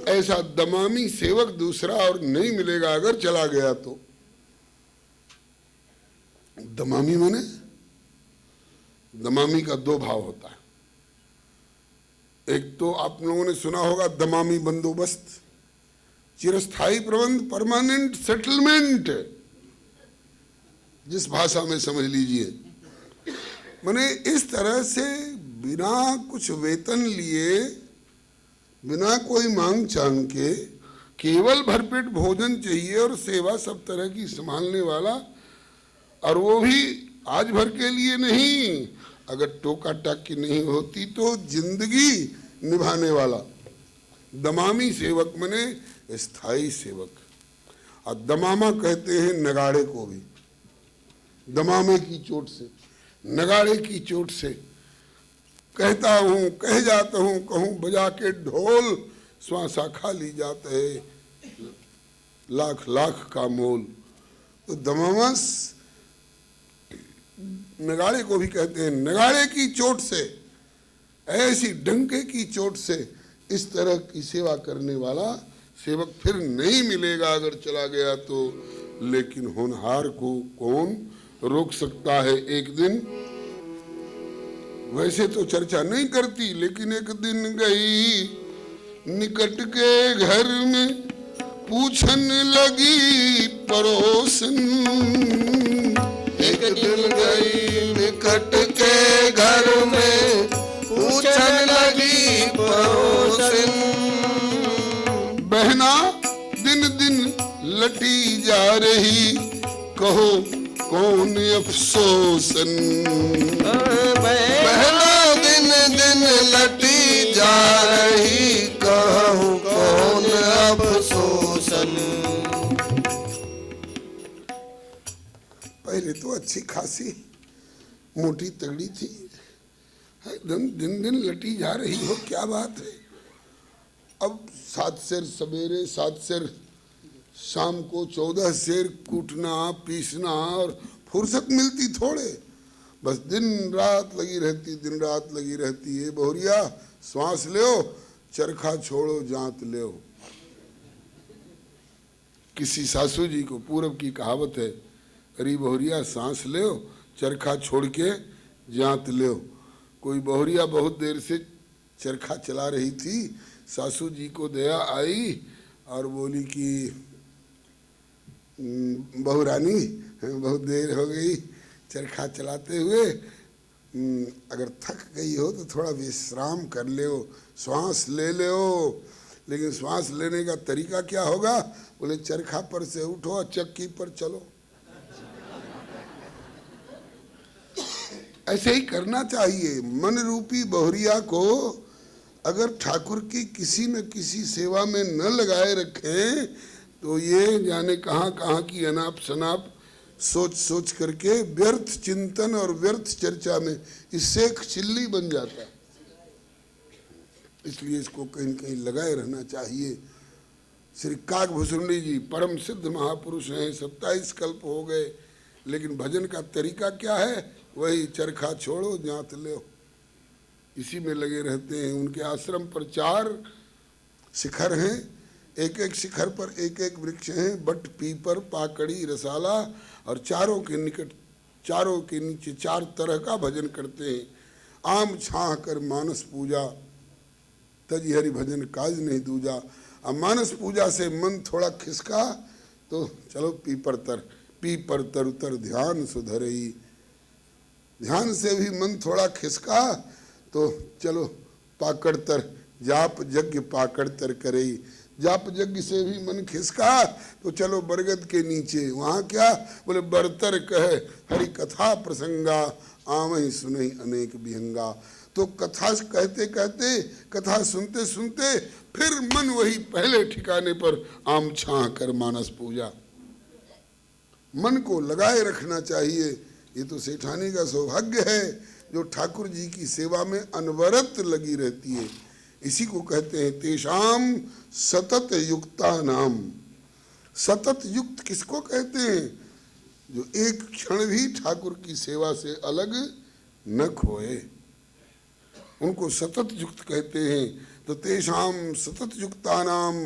ऐसा दमामी सेवक दूसरा और नहीं मिलेगा अगर चला गया तो। दमामी माने, दमामी का दो भाव होता है। एक तो आप लोगों ने सुना होगा दमामी बंदोबस्त, चिरस्थाई प्रबंध, परमानेंट सेटलमेंट, जिस भाषा में समझ लीजिए। माने इस तरह से बिना कुछ वेतन लिए, बिना कोई मांग चांग के, केवल भरपेट भोजन चाहिए और सेवा सब तरह की संभालने वाला, और वो भी आज भर के लिए नहीं, अगर टोका टाकी नहीं होती तो जिंदगी निभाने वाला। दमामी सेवक मने स्थायी सेवक। और दमामा कहते हैं नगाड़े को भी, दमामे की चोट से, नगाड़े की चोट से कहता हूँ, कह जाता हूँ, कहूँ बजा के ढोल, श्वासा खा ली जाता है लाख लाख का मोल। तो दमामस नगाड़े को भी कहते हैं। नगाड़े की चोट से, ऐसी डंके की चोट से इस तरह की सेवा करने वाला सेवक फिर नहीं मिलेगा अगर चला गया तो। लेकिन होनहार को कौन रोक सकता है। एक दिन वैसे तो चर्चा नहीं करती, लेकिन एक दिन गई निकट के घर में, पूछन लगी पड़ोसन। एक दिन गई निकट के घर में, पूछन लगी पड़ोसन। बहना दिन दिन लटी जा रही, कहो कौन अफसोसन। बहना दिन दिन लटी जा रही, कहूँ कौन अफसोसन। पहले तो अच्छी खासी मोटी तगड़ी थी, दिन दिन दिन लटी जा रही हो, क्या बात है। अब 7 सेर सवेरे, 7 सेर शाम को, 14 सेर कूटना पीसना, और फुर्सत मिलती थोड़े, बस दिन रात लगी रहती, दिन रात लगी रहती है। बहुरिया श्वास लो, चरखा छोड़ो जांत लो। किसी सासू जी को पूरब की कहावत है, अरे बहुरिया सांस लो, चरखा छोड़ के जांत लो। कोई बहुरिया बहुत देर से चरखा चला रही थी, सासू जी को दया आई और बोली कि बहुरानी बहुत देर हो गई चरखा चलाते हुए, अगर थक गई हो तो थोड़ा विश्राम कर लो, श्वास ले लो। लेकिन श्वास लेने का तरीका क्या होगा? बोले चरखा पर से उठो, चक्की पर चलो। ऐसे ही करना चाहिए। मन रूपी बहुरिया को अगर ठाकुर की किसी न किसी सेवा में न लगाए रखें तो ये जाने कहाँ कहाँ की अनाप शनाप सोच सोच करके व्यर्थ चिंतन और व्यर्थ चर्चा में इससे एक चिल्ली बन जाता है। इसलिए इसको कहीं न कहीं लगाए रहना चाहिए। श्री काकभूषुंडी जी परम सिद्ध महापुरुष हैं, 27 कल्प हो गए, लेकिन भजन का तरीका क्या है? वही चरखा छोड़ो जांत लो, इसी में लगे रहते हैं। उनके आश्रम पर 4 शिखर हैं, एक एक शिखर पर एक एक वृक्ष हैं, बट, पीपर, पाकड़ी, रसाला, और चारों के निकट चारों के नीचे 4 तरह का भजन करते हैं। आम छाह कर मानस पूजा, तज हरि भजन काज नहीं दूजा। अब मानस पूजा से मन थोड़ा खिसका तो चलो पीपर तर उतर ध्यान सुधरई। ध्यान से भी मन थोड़ा खिसका तो चलो पाकड़ तर, जाप यज्ञ पाकड़ तर करई। जाप यज्ञ से भी मन खिसका तो चलो बरगद के नीचे, वहां क्या बोले बरतर कहे हरि कथा प्रसंगा, आवहि सुनहि अनेक विहंगा। तो कथा कहते कहते, कथा सुनते सुनते फिर मन वही पहले ठिकाने पर आम छाह कर मानस पूजा। मन को लगाए रखना चाहिए। ये तो सेठानी का सौभाग्य है जो ठाकुर जी की सेवा में अनवरत लगी रहती है। इसी को कहते हैं तेषाम सतत युक्ता नाम। सतत युक्त किसको कहते हैं? जो एक क्षण भी ठाकुर की सेवा से अलग न खोए, उनको सतत युक्त कहते हैं। तो तेषाम सतत युक्ता नाम,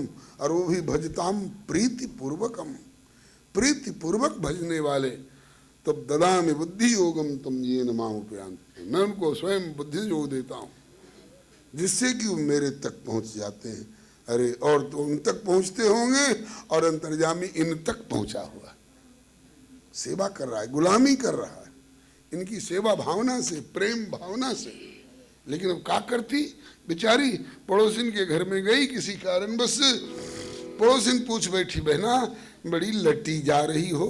और वो भी भजताम प्रीति पूर्वकम, प्रीति पूर्वक भजने वाले। तब ददामि बुद्धि योगम तम ये नमामुपयांति, मैं उनको स्वयं बुद्धि योग देता हूँ जिससे कि वो मेरे तक पहुँच जाते हैं। अरे और तो उन तक पहुँचते होंगे, और अंतर्यामी इन तक पहुँचा हुआ, सेवा कर रहा है, गुलामी कर रहा है इनकी सेवा भावना से, प्रेम भावना से। लेकिन अब क्या करती बेचारी, पड़ोसिन के घर में गई किसी कारण बस, पड़ोसिन पूछ बैठी बहना बड़ी लट्टी जा रही हो,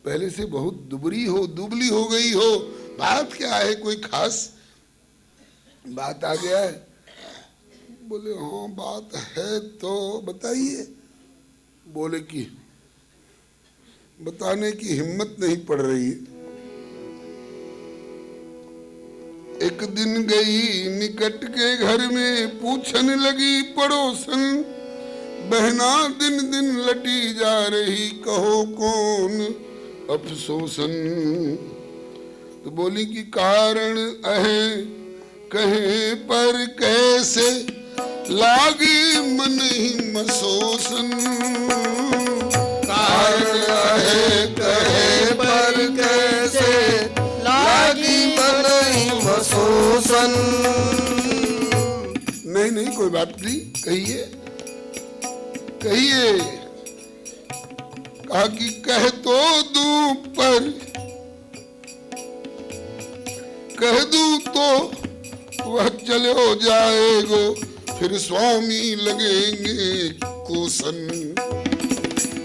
पहले से बहुत दुबली हो गई हो, बात क्या है, कोई खास बात आ गया है? बोले हाँ बात है तो बताइए। बोले कि बताने की हिम्मत नहीं पड़ रही। एक दिन गई निकट के घर में, पूछने लगी पड़ोसन, बहना दिन दिन लटी जा रही, कहो कौन अफसोसन। तो बोली कि कारण अहे कहे पर कैसे, लागे मन ही मसोसन। कारण है कहे पर कैसे, लागी मन ही मसोसन। नहीं कोई बात नहीं, कहिए कहिए। कहा कि कह तो दूं पर, कह दूं तो वह चले हो जाएगो, फिर स्वामी लगेंगे कोसन।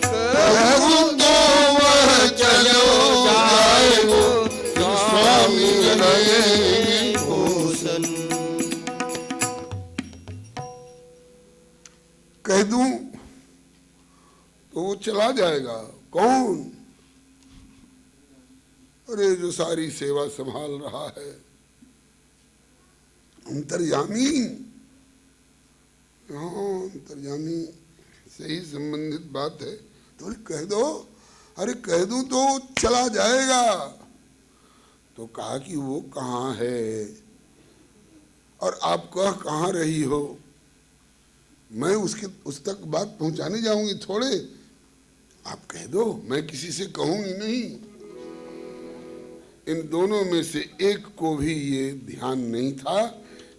कह दूं तो वह चले हो जाएगो, फिर स्वामी लगेंगे कोसन। कह दूं तो वो चला जाएगा। कौन? अरे जो सारी सेवा संभाल रहा है, अंतर्यामी। हाँ अंतर्यामी से ही संबंधित बात है। तो कह दो, अरे कह दूं तो चला जाएगा। तो कहा कि वो कहाँ है और आप कहाँ रही हो? मैं उस तक बात पहुंचाने जाऊंगी थोड़े, आप कह दो, मैं किसी से कहूंगी नहीं। इन दोनों में से एक को भी ये ध्यान नहीं था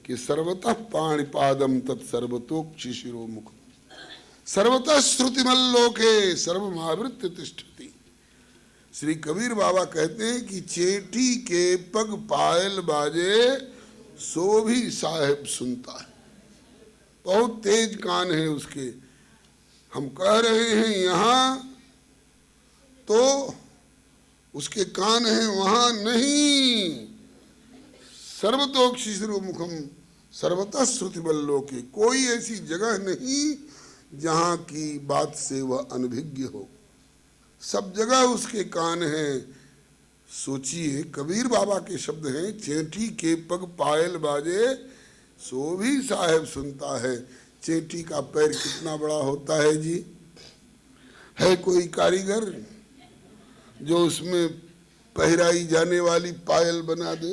कि सर्वतः पाणिपादम तत्सर्वतोक्षि शिरोमुख, सर्वतः श्रुतिमल्लोके सर्वमावृत्य तिष्ठति। श्री कबीर बाबा कहते हैं कि चेटी के पग पायल बाजे, सो भी साहेब सुनता है। बहुत तेज कान है उसके। हम कह रहे हैं यहाँ तो उसके कान हैं वहां नहीं। सर्वतोक्षि शिरोमुखम सर्वतः श्रुतिबल्लोके, कोई ऐसी जगह नहीं जहां की बात से वह अनभिज्ञ हो, सब जगह उसके कान हैं। सोचिए, कबीर बाबा के शब्द हैं, चेटी के पग पायल बाजे, सो भी साहेब सुनता है। चेटी का पैर कितना बड़ा होता है जी? है कोई कारीगर जो उसमें पहराई जाने वाली पायल बना दे?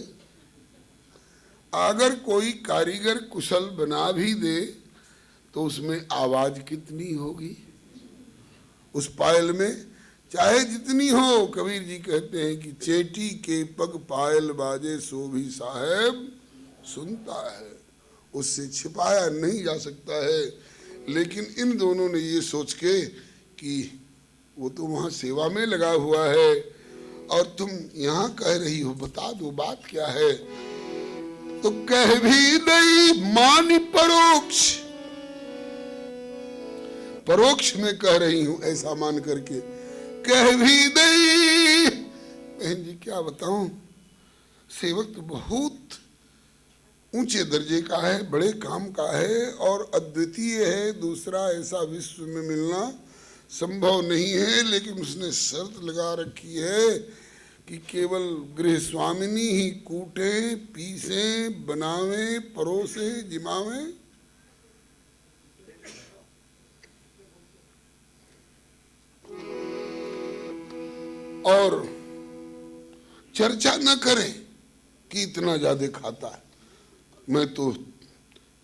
अगर कोई कारीगर कुशल बना भी दे तो उसमें आवाज कितनी होगी उस पायल में? चाहे जितनी हो। कबीर जी कहते हैं कि चेटी के पग पायल बाजे सो भी साहेब सुनता है, उससे छिपाया नहीं जा सकता है। लेकिन इन दोनों ने ये सोच के कि वो तो वहाँ सेवा में लगा हुआ है और तुम यहाँ कह रही हो, बता दो बात क्या है। तो कह भी नहीं मान परोक्ष, परोक्ष में कह रही हूं ऐसा मान करके, कह भी नहीं। बहन जी क्या बताऊं, सेवक तो बहुत ऊंचे दर्जे का है, बड़े काम का है और अद्वितीय है, दूसरा ऐसा विश्व में मिलना संभव नहीं है। लेकिन उसने शर्त लगा रखी है कि केवल गृह स्वामिनी ही कूटे पीसे बनावे परोसे जिमावे। और चर्चा न करे कि इतना ज्यादा खाता है, मैं तो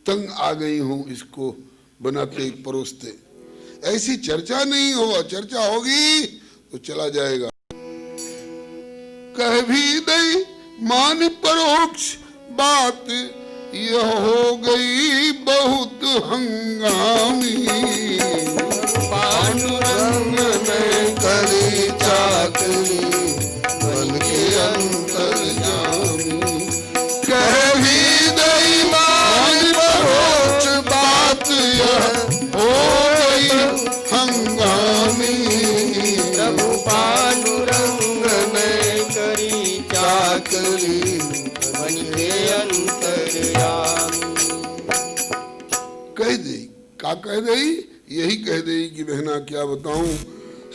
तंग आ गई हूं इसको बनाते परोसते। ऐसी चर्चा नहीं होगा, चर्चा होगी तो चला जाएगा। कह भी नहीं मान परोक्ष बात यह हो गई बहुत हंगामी। पांडुरंग में करी चाकरी बन के अंतर्यामी। कह भी नहीं मान परोक्ष बात यह हो गई हंगामी। प्रभु पांडुरंग में करी चाकरी बन के अंतर्यामी। कह दे का कह दे, यही कह दे कि बहना क्या बताऊं,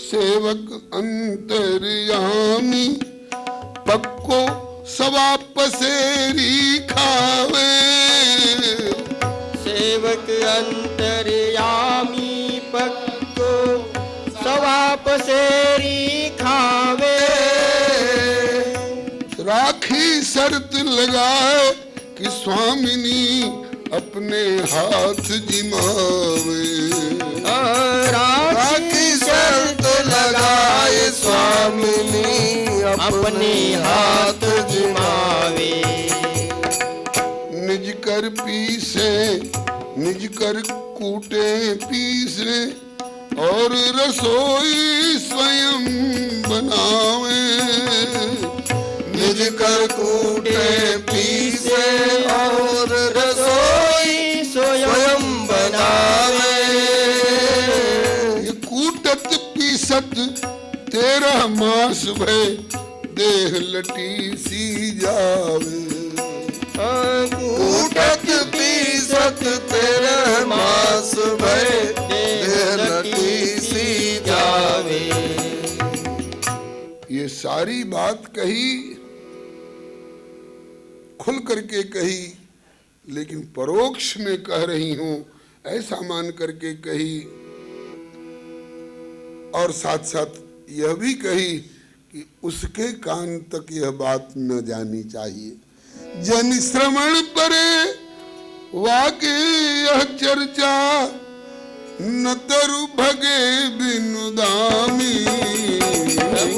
सेवक अंतर्यामी पक्को सवा पसेरी खावे। सेवक अंतर्यामी पक्को सवा पसेरी खावे। राखी शर्त लगाए कि स्वामिनी अपने हाथ जिमावे। राखी शर्त लगाए स्वामिनी अपने हाथ जिमावे। निज कर पीसे निज कर कूटे पीसे और रसोई स्वयं बनावे। निज कर कूटे पीसे और रसोई स्वयं बनावे। ये कूटत पीसत 13 मास भय देह लटी सी जावे। कूटत पीसत 13 मास भय देह लटी सी जावे। ये सारी बात कही, खुल करके कही, लेकिन परोक्ष में कह रही हूं ऐसा मान करके कही। और साथ साथ यह भी कही कि उसके कान तक यह बात न जानी चाहिए। जन श्रवण परे वाके यह चर्चा न तरु भगे बिनु दामी।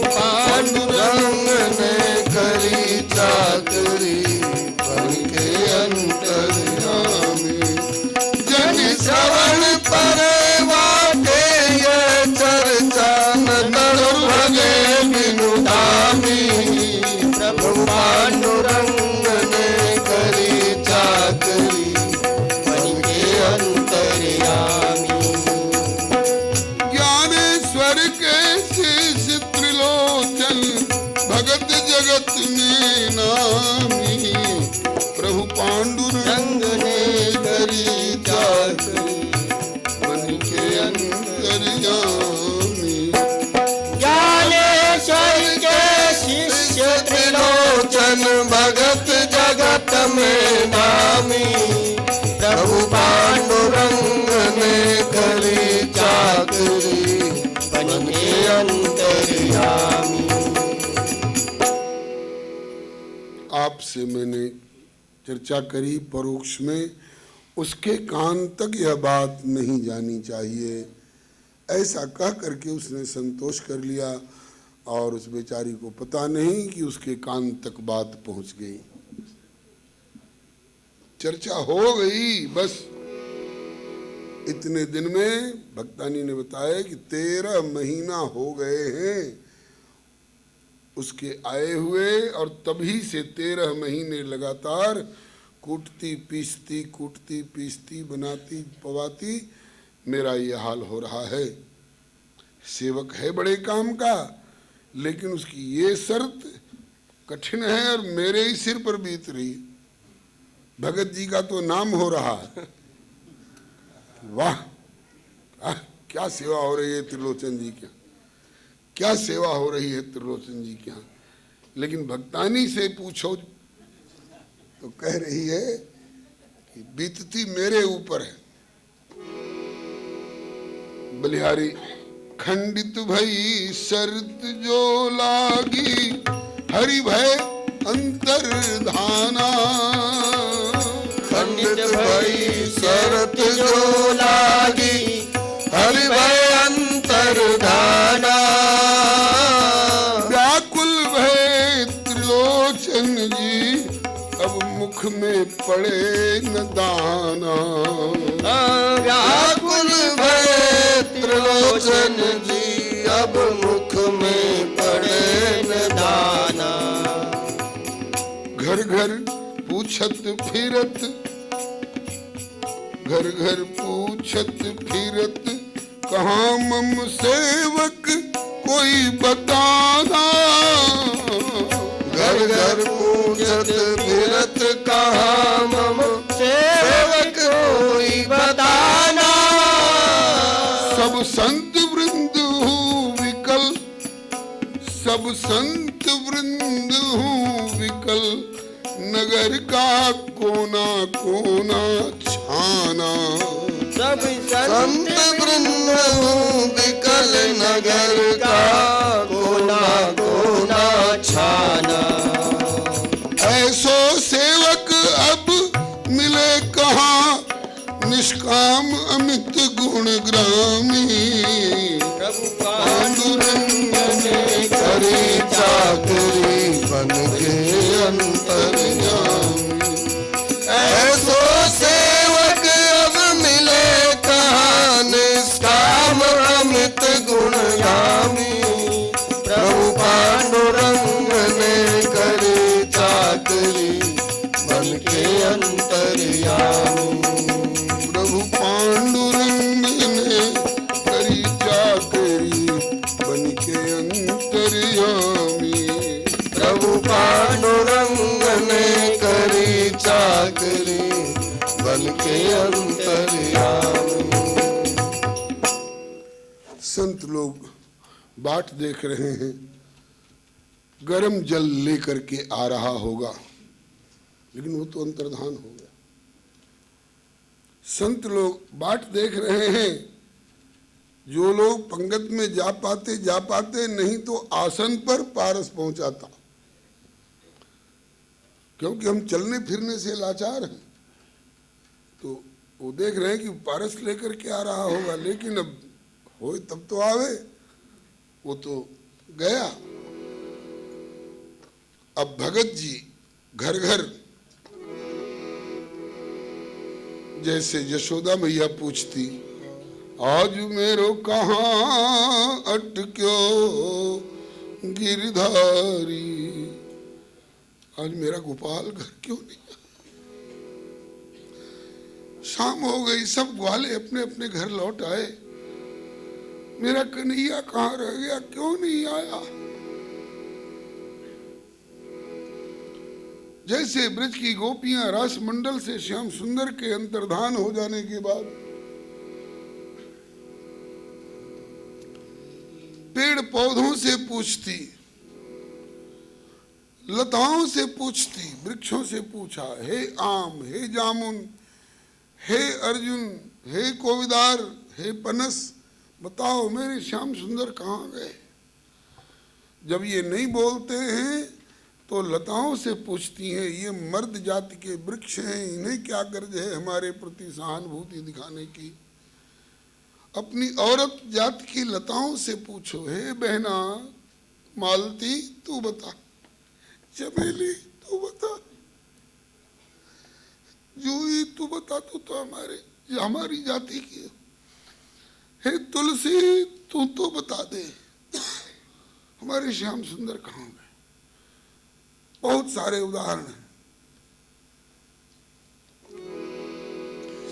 पांडुरंग ने करी चाकरी बन के अंतर्यामी। जन श्रवण परे वाके यह चर्चा न तरु भगे बिनु दामी। प्रभु पांडुरंग ने करी चाकरी बन के अंतर्यामी। ज्ञानेश्वर के शेष त्रिलोचन भगत जगत में नामी। प्रभु पांडुरंग ने करी चाकरी बन के अंतर्यामी। ज्ञानेश्वर के शिष्य त्रिलोचन भगत जगत में नामी। प्रभु पांडुरंग ने करी चाकरी बन के अंतर्यामी। आपसे मैंने चर्चा करी परोक्ष में, उसके कान तक यह बात नहीं जानी चाहिए। ऐसा कह करके उसने संतोष कर लिया और उस बेचारी को पता नहीं कि उसके कान तक बात पहुंच गई, चर्चा हो गई। बस इतने दिन में भक्तानी ने बताया कि 13 महीना हो गए हैं उसके आए हुए, और तभी से 13 महीने लगातार कूटती पीसती बनाती पवाती मेरा ये हाल हो रहा है। सेवक है बड़े काम का, लेकिन उसकी ये शर्त कठिन है और मेरे ही सिर पर बीत रही। भगत जी का तो नाम हो रहा है, वाह क्या सेवा हो रही है त्रिलोचन जी के, क्या सेवा हो रही है त्रिलोचन जी के यहाँ। लेकिन भक्तानी से पूछो तो कह रही है कि बीतती मेरे ऊपर है। बलिहारी खंडित भई शर्त जो लागी, हरि भय अंतर्धाना। खंडित भई शर्त जो लागी, हरि भय अंतर्धाना। व्याकुल भय त्रिलोचन जी, अब मुख में पड़े न दाना। व्याकुल भय त्रिलोचन जी, अब मुख में पड़े न दाना। घर घर पूछत फिरत, घर घर पूछत फिरत, कहाँ मम सेवक कोई बताना। घर घर पूछत फिरत, कहाँ मम सेवक कोई बताना। सब संत वृंद हूँ विकल, सब संत वृंद हूँ विकल, नगर का कोना कोना छाना। सब संत वृंद हूँ विकल, नगर का कोना कोना छाना। ऐसो सेवक अब मिले कहाँ, निष्काम अमित गुण ग्रामी। प्रभु पांडुरंग ने करी चाकरी, बन के अंतर्यामी। ऐसो सेवक अब मिले कहाँ, निष्काम अमित गुणगामी। प्रभु पांडुरंग ने करी चाकरी, बन के अंतर्यामी। प्रभु पांडुरंग ने करी चाकरी, बन के अंतर्यामी। प्रभु पांडुरंग ने करी चाकरी, बन के अंतर्यामी। संत लोग बाट देख रहे हैं, गरम जल लेकर के आ रहा होगा, लेकिन वो तो अंतर्धान हो गया। संत लोग बाट देख रहे हैं, जो लोग पंगत में जा पाते, नहीं तो आसन पर पारस पहुंचाता, क्योंकि हम चलने फिरने से लाचार हैं। तो वो देख रहे हैं कि पारस लेकर के आ रहा होगा, लेकिन अब हो तब तो आवे, वो तो गया। अब भगत जी घर घर, जैसे यशोदा मैया पूछती, आज मेरो कहाँ अटक्यो गिरधारी, आज मेरा गोपाल घर क्यों नहीं? शाम हो गई, सब ग्वाले अपने अपने घर लौट आए, मेरा कन्हैया कहाँ रह गया, क्यों नहीं आया? जैसे ब्रज की गोपियां रास मंडल से श्याम सुंदर के अंतर्धान हो जाने के बाद पेड़ पौधों से पूछती, लताओं से पूछती, वृक्षों से पूछा, हे आम, हे जामुन, हे अर्जुन, हे कोविदार, हे पनस, बताओ मेरे श्याम सुंदर कहाँ गए? जब ये नहीं बोलते हैं तो लताओं से पूछती हैं, ये मर्द जाति के वृक्ष हैं, इन्हें क्या गर्ज है हमारे प्रति सहानुभूति दिखाने की? अपनी औरत जात की लताओं से पूछो, हे बहना मालती तू बता, चमेली तू बता, जूही तू बता, तू तो हमारी जाति की है। हे तुलसी तू तो बता दे, हमारे श्याम सुंदर कहाँ गए। बहुत सारे उदाहरण हैं।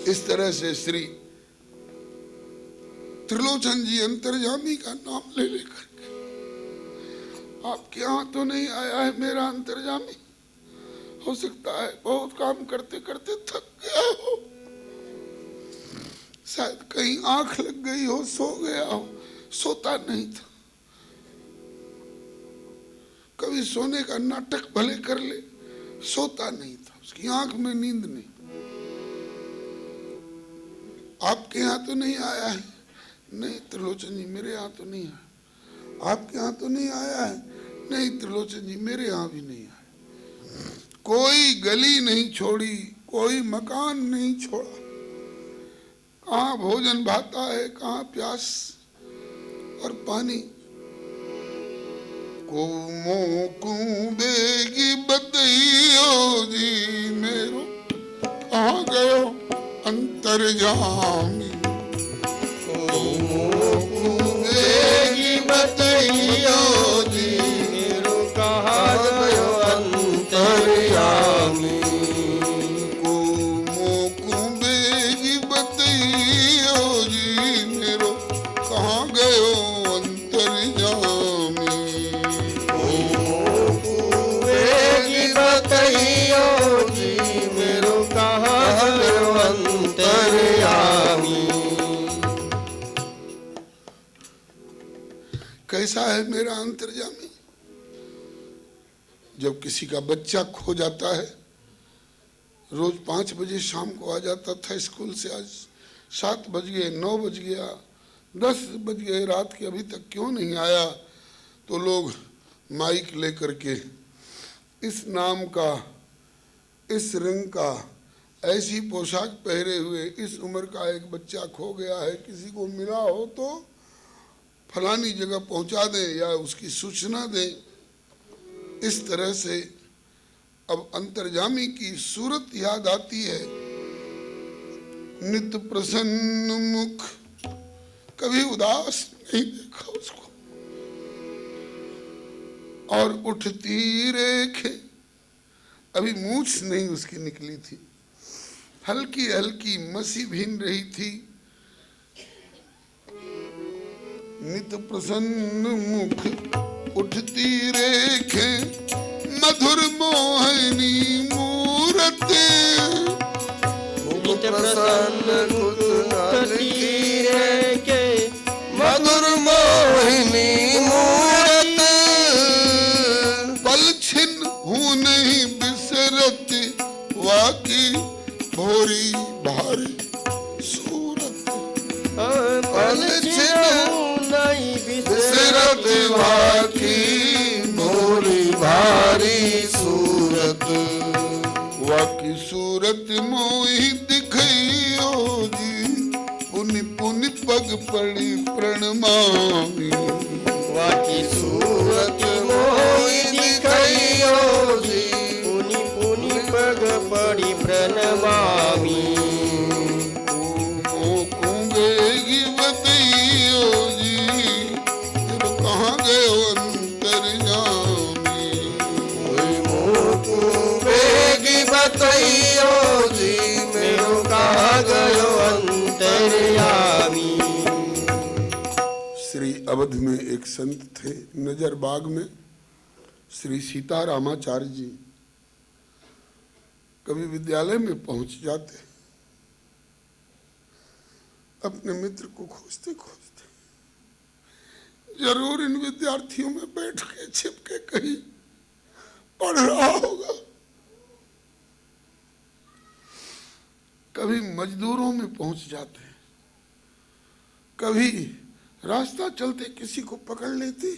इस तरह से श्री त्रिलोचन जी अंतर्यामी का नाम ले लेकर के, आपके यहां तो नहीं आया है मेरा अंतर्यामी, हो सकता है बहुत काम करते करते थक गया हो, शायद कहीं आंख लग गई हो, सो गया हो, सोता नहीं था। कभी सोने का नाटक भले कर ले, सोता नहीं था, उसकी आंख में नींद नहीं। आपके यहाँ तो नहीं आया है? नहीं त्रिलोचन जी मेरे यहाँ तो नहीं आया। आपके यहाँ तो नहीं आया है? नहीं त्रिलोचन जी मेरे यहाँ भी नहीं आया। कोई गली नहीं छोड़ी, कोई मकान नहीं छोड़ा, कहाँ भोजन भाता है, कहाँ प्यास और पानी। को मोकू बेगी बतइयो जी मेरो, कहाँ गयो अंतर्यामी। को मोकू बेगी बतइयो जी मेरो, कहाँ गयो अंतर्यामी। को मोकू बेगी बतइयो जी मेरो, कहाँ गयो अंतर्यामी। बेगी बतइयो जी मेरो, कहाँ गयो अंतर्यामी। कैसा है मेरा अंतर्यामी? जब किसी का बच्चा खो जाता है, रोज 5 बजे शाम को आ जाता था स्कूल से, आज 7 बज गए, 9 बज गया, 10 बज गए रात के, अभी तक क्यों नहीं आया? तो लोग माइक लेकर के इस नाम का, इस रंग का, ऐसी पोशाक पहरे हुए इस उम्र का एक बच्चा खो गया है, किसी को मिला हो तो फलानी जगह पहुंचा दें या उसकी सूचना दें। इस तरह से अब अंतर्यामी की सूरत याद आती है। नित्य प्रसन्न मुख, कभी उदास नहीं देखा उसको, और उठती रेखे, अभी मूछ नहीं उसकी निकली थी, हल्की हल्की मसी भीन रही थी। नित प्रसन्न मुख, उठती रेखे, मधुर मोहिनी मूरत। नित प्रसन्न मुख, उठती रेखे, मधुर मोहिनी मूरत। पल छिन हूँ नहीं बिसरत, वाकी भोरी भारी सूरत। पल छिन नहीं बिसरत, वाकी भोरी भारी सूरत। वाकी सूरत मोहि दिखइयो जी, पुनि पुनि पग पड़ी प्रणमामि। वाकी सूरत मोहि दिखइयो जी, पुनि पुनि पग पड़ी प्रणमामि। मोकू बेगी बतइयो जी, फिर कहाँ गयो अंतर्यामी। मोकू बेगी बतइयो जी मेरो, कहाँ गयो अंतर्यामी। श्री अवध में एक संत थे, नजरबाग में, श्री सीतारामाचार्य जी। कभी विद्यालय में पहुंच जाते, अपने मित्र को खोजते खोजते, जरूर इन विद्यार्थियों में बैठ के छिप के कहीं पढ़ रहा होगा। कभी मजदूरों में पहुंच जाते, कभी रास्ता चलते किसी को पकड़ लेती।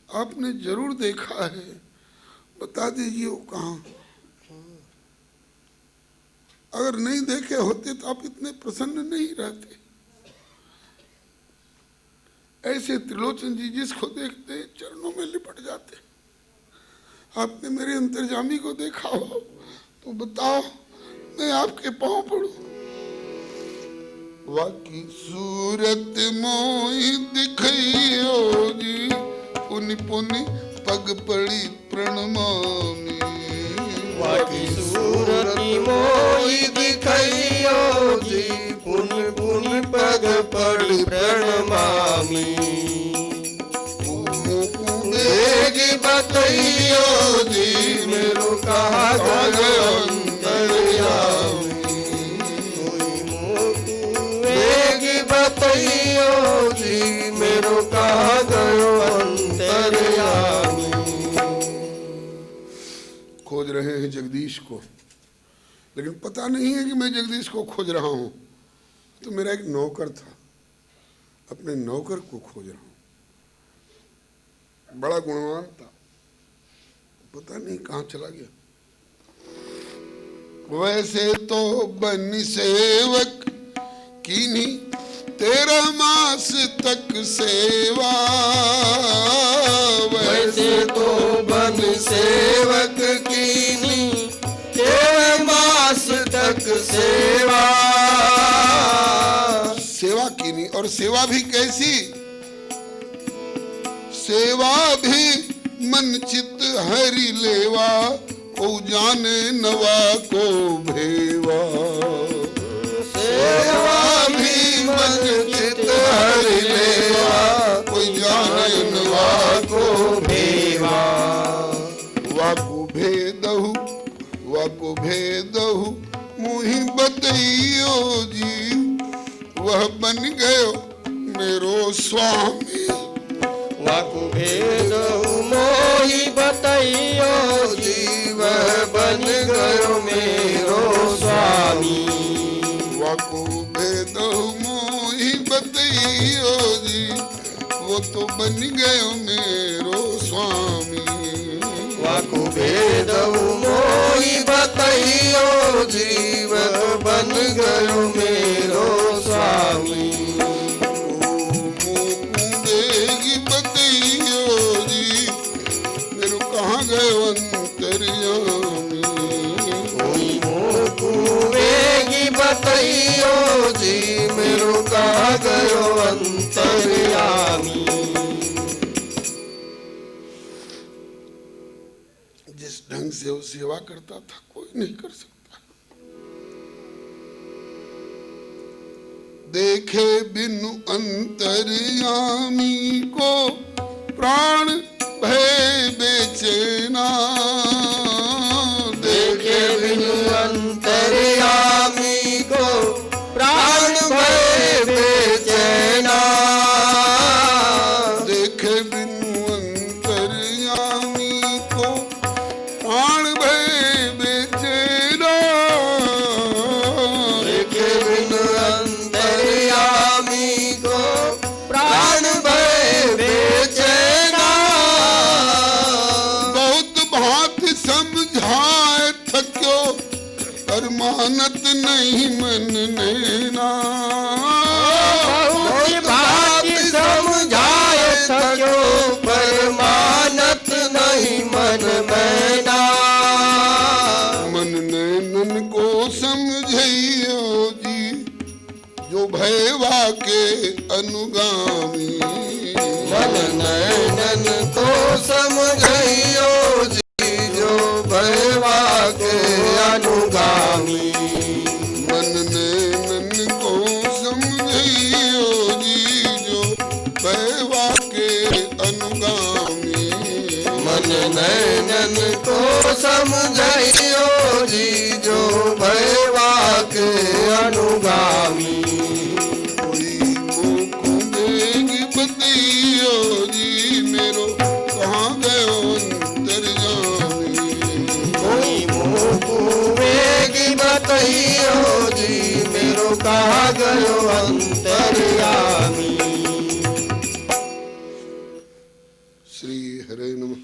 आपने जरूर देखा है, बता दीजिए वो कहाँ। अगर नहीं देखे होते तो आप इतने प्रसन्न नहीं रहते। ऐसे त्रिलोचन जी जिसको देखते चरणों में लिपट जाते। आपने मेरे अंतर्जामी को देखा हो तो बताओ मैं आपके पांव पड़ूं। वाकी सूरत मोई दिखइयो जी, पुनि पुनि पग पड़ी प्रणमामि। वाकी सूरती मोई दिखइयो जी, पुनि पुनि पग पड़ी प्रणमामि। वेगी बतइयो जी, मेरो कहा गयो अंतर्यामी। वेगी बतइयो जी, मेरो कहा गयो अंतर्यामी। खोज रहे हैं जगदीश को, लेकिन पता नहीं है कि मैं जगदीश को खोज रहा हूं। तो मेरा एक नौकर था, अपने नौकर को खोज रहा हूं। बड़ा गुणवान था, पता नहीं कहां चला गया। वैसे तो बन सेवक कीनी 13 मास तक सेवा। वैसे तो बन सेवक कीनी 13 मास तक सेवा। सेवा कीनी, और सेवा भी कैसी? सेवा भी मन चित हरि लेवा, को जाने नवा को भेवा। सेवा भी मन चित हरि लेवा, कोई जाने नवा को भेवा। वाको भेदहु मुहि बतइयो जी, वह बन गयो मेरो स्वामी। वाकु भेद मोहि बतइयो जी, वह बन गयो मेरो स्वामी। वाको भेद मोहि बतइयो जी, वो तो बन गयो मेरो स्वामी। वाकु भेद मोहि बतइयो जी, वह बन गयो मेरो स्वामी। गयो अंतर्यामी। कोई मोकु वेगी बतइयो जी, मेरो कहा गयो अंतर्यामी। जिस ढंग से वो सेवा करता था कोई नहीं कर सकता। देखे बिनु अंतर्यामी को प्राण भय बेचैना। देखे बिनु अंतर्यामी को प्राण भय बेचैना। देखे बिनु अंतर्यामी को प्राण भय बेचैना। देखे बिनु अंतर्यामी को प्राण भय बेचैना। समझाए थक्यो परमानत नहीं मन नैना। बहुत बात समझाए थक्यो परमानत नहीं मन मैना। मन नैनन को समझइयो जी, जो भयवा के अनुगामी। मन नैनन को समझइयो जी, भयवा के अनुगामी। मन नैनन को समझइयो जी, जो भयवा के अनुगामी। मन नैनन को समझइयो जी, जो भयवा के अनुगामी। कोई मोको देगी बतइयो जी, मेरो कहाँ गयो अंतर्यामी। कोई मोकु वेगी बतइयो जी, मेरो कहा गयो अंतर्यामी। श्री हरे नमः।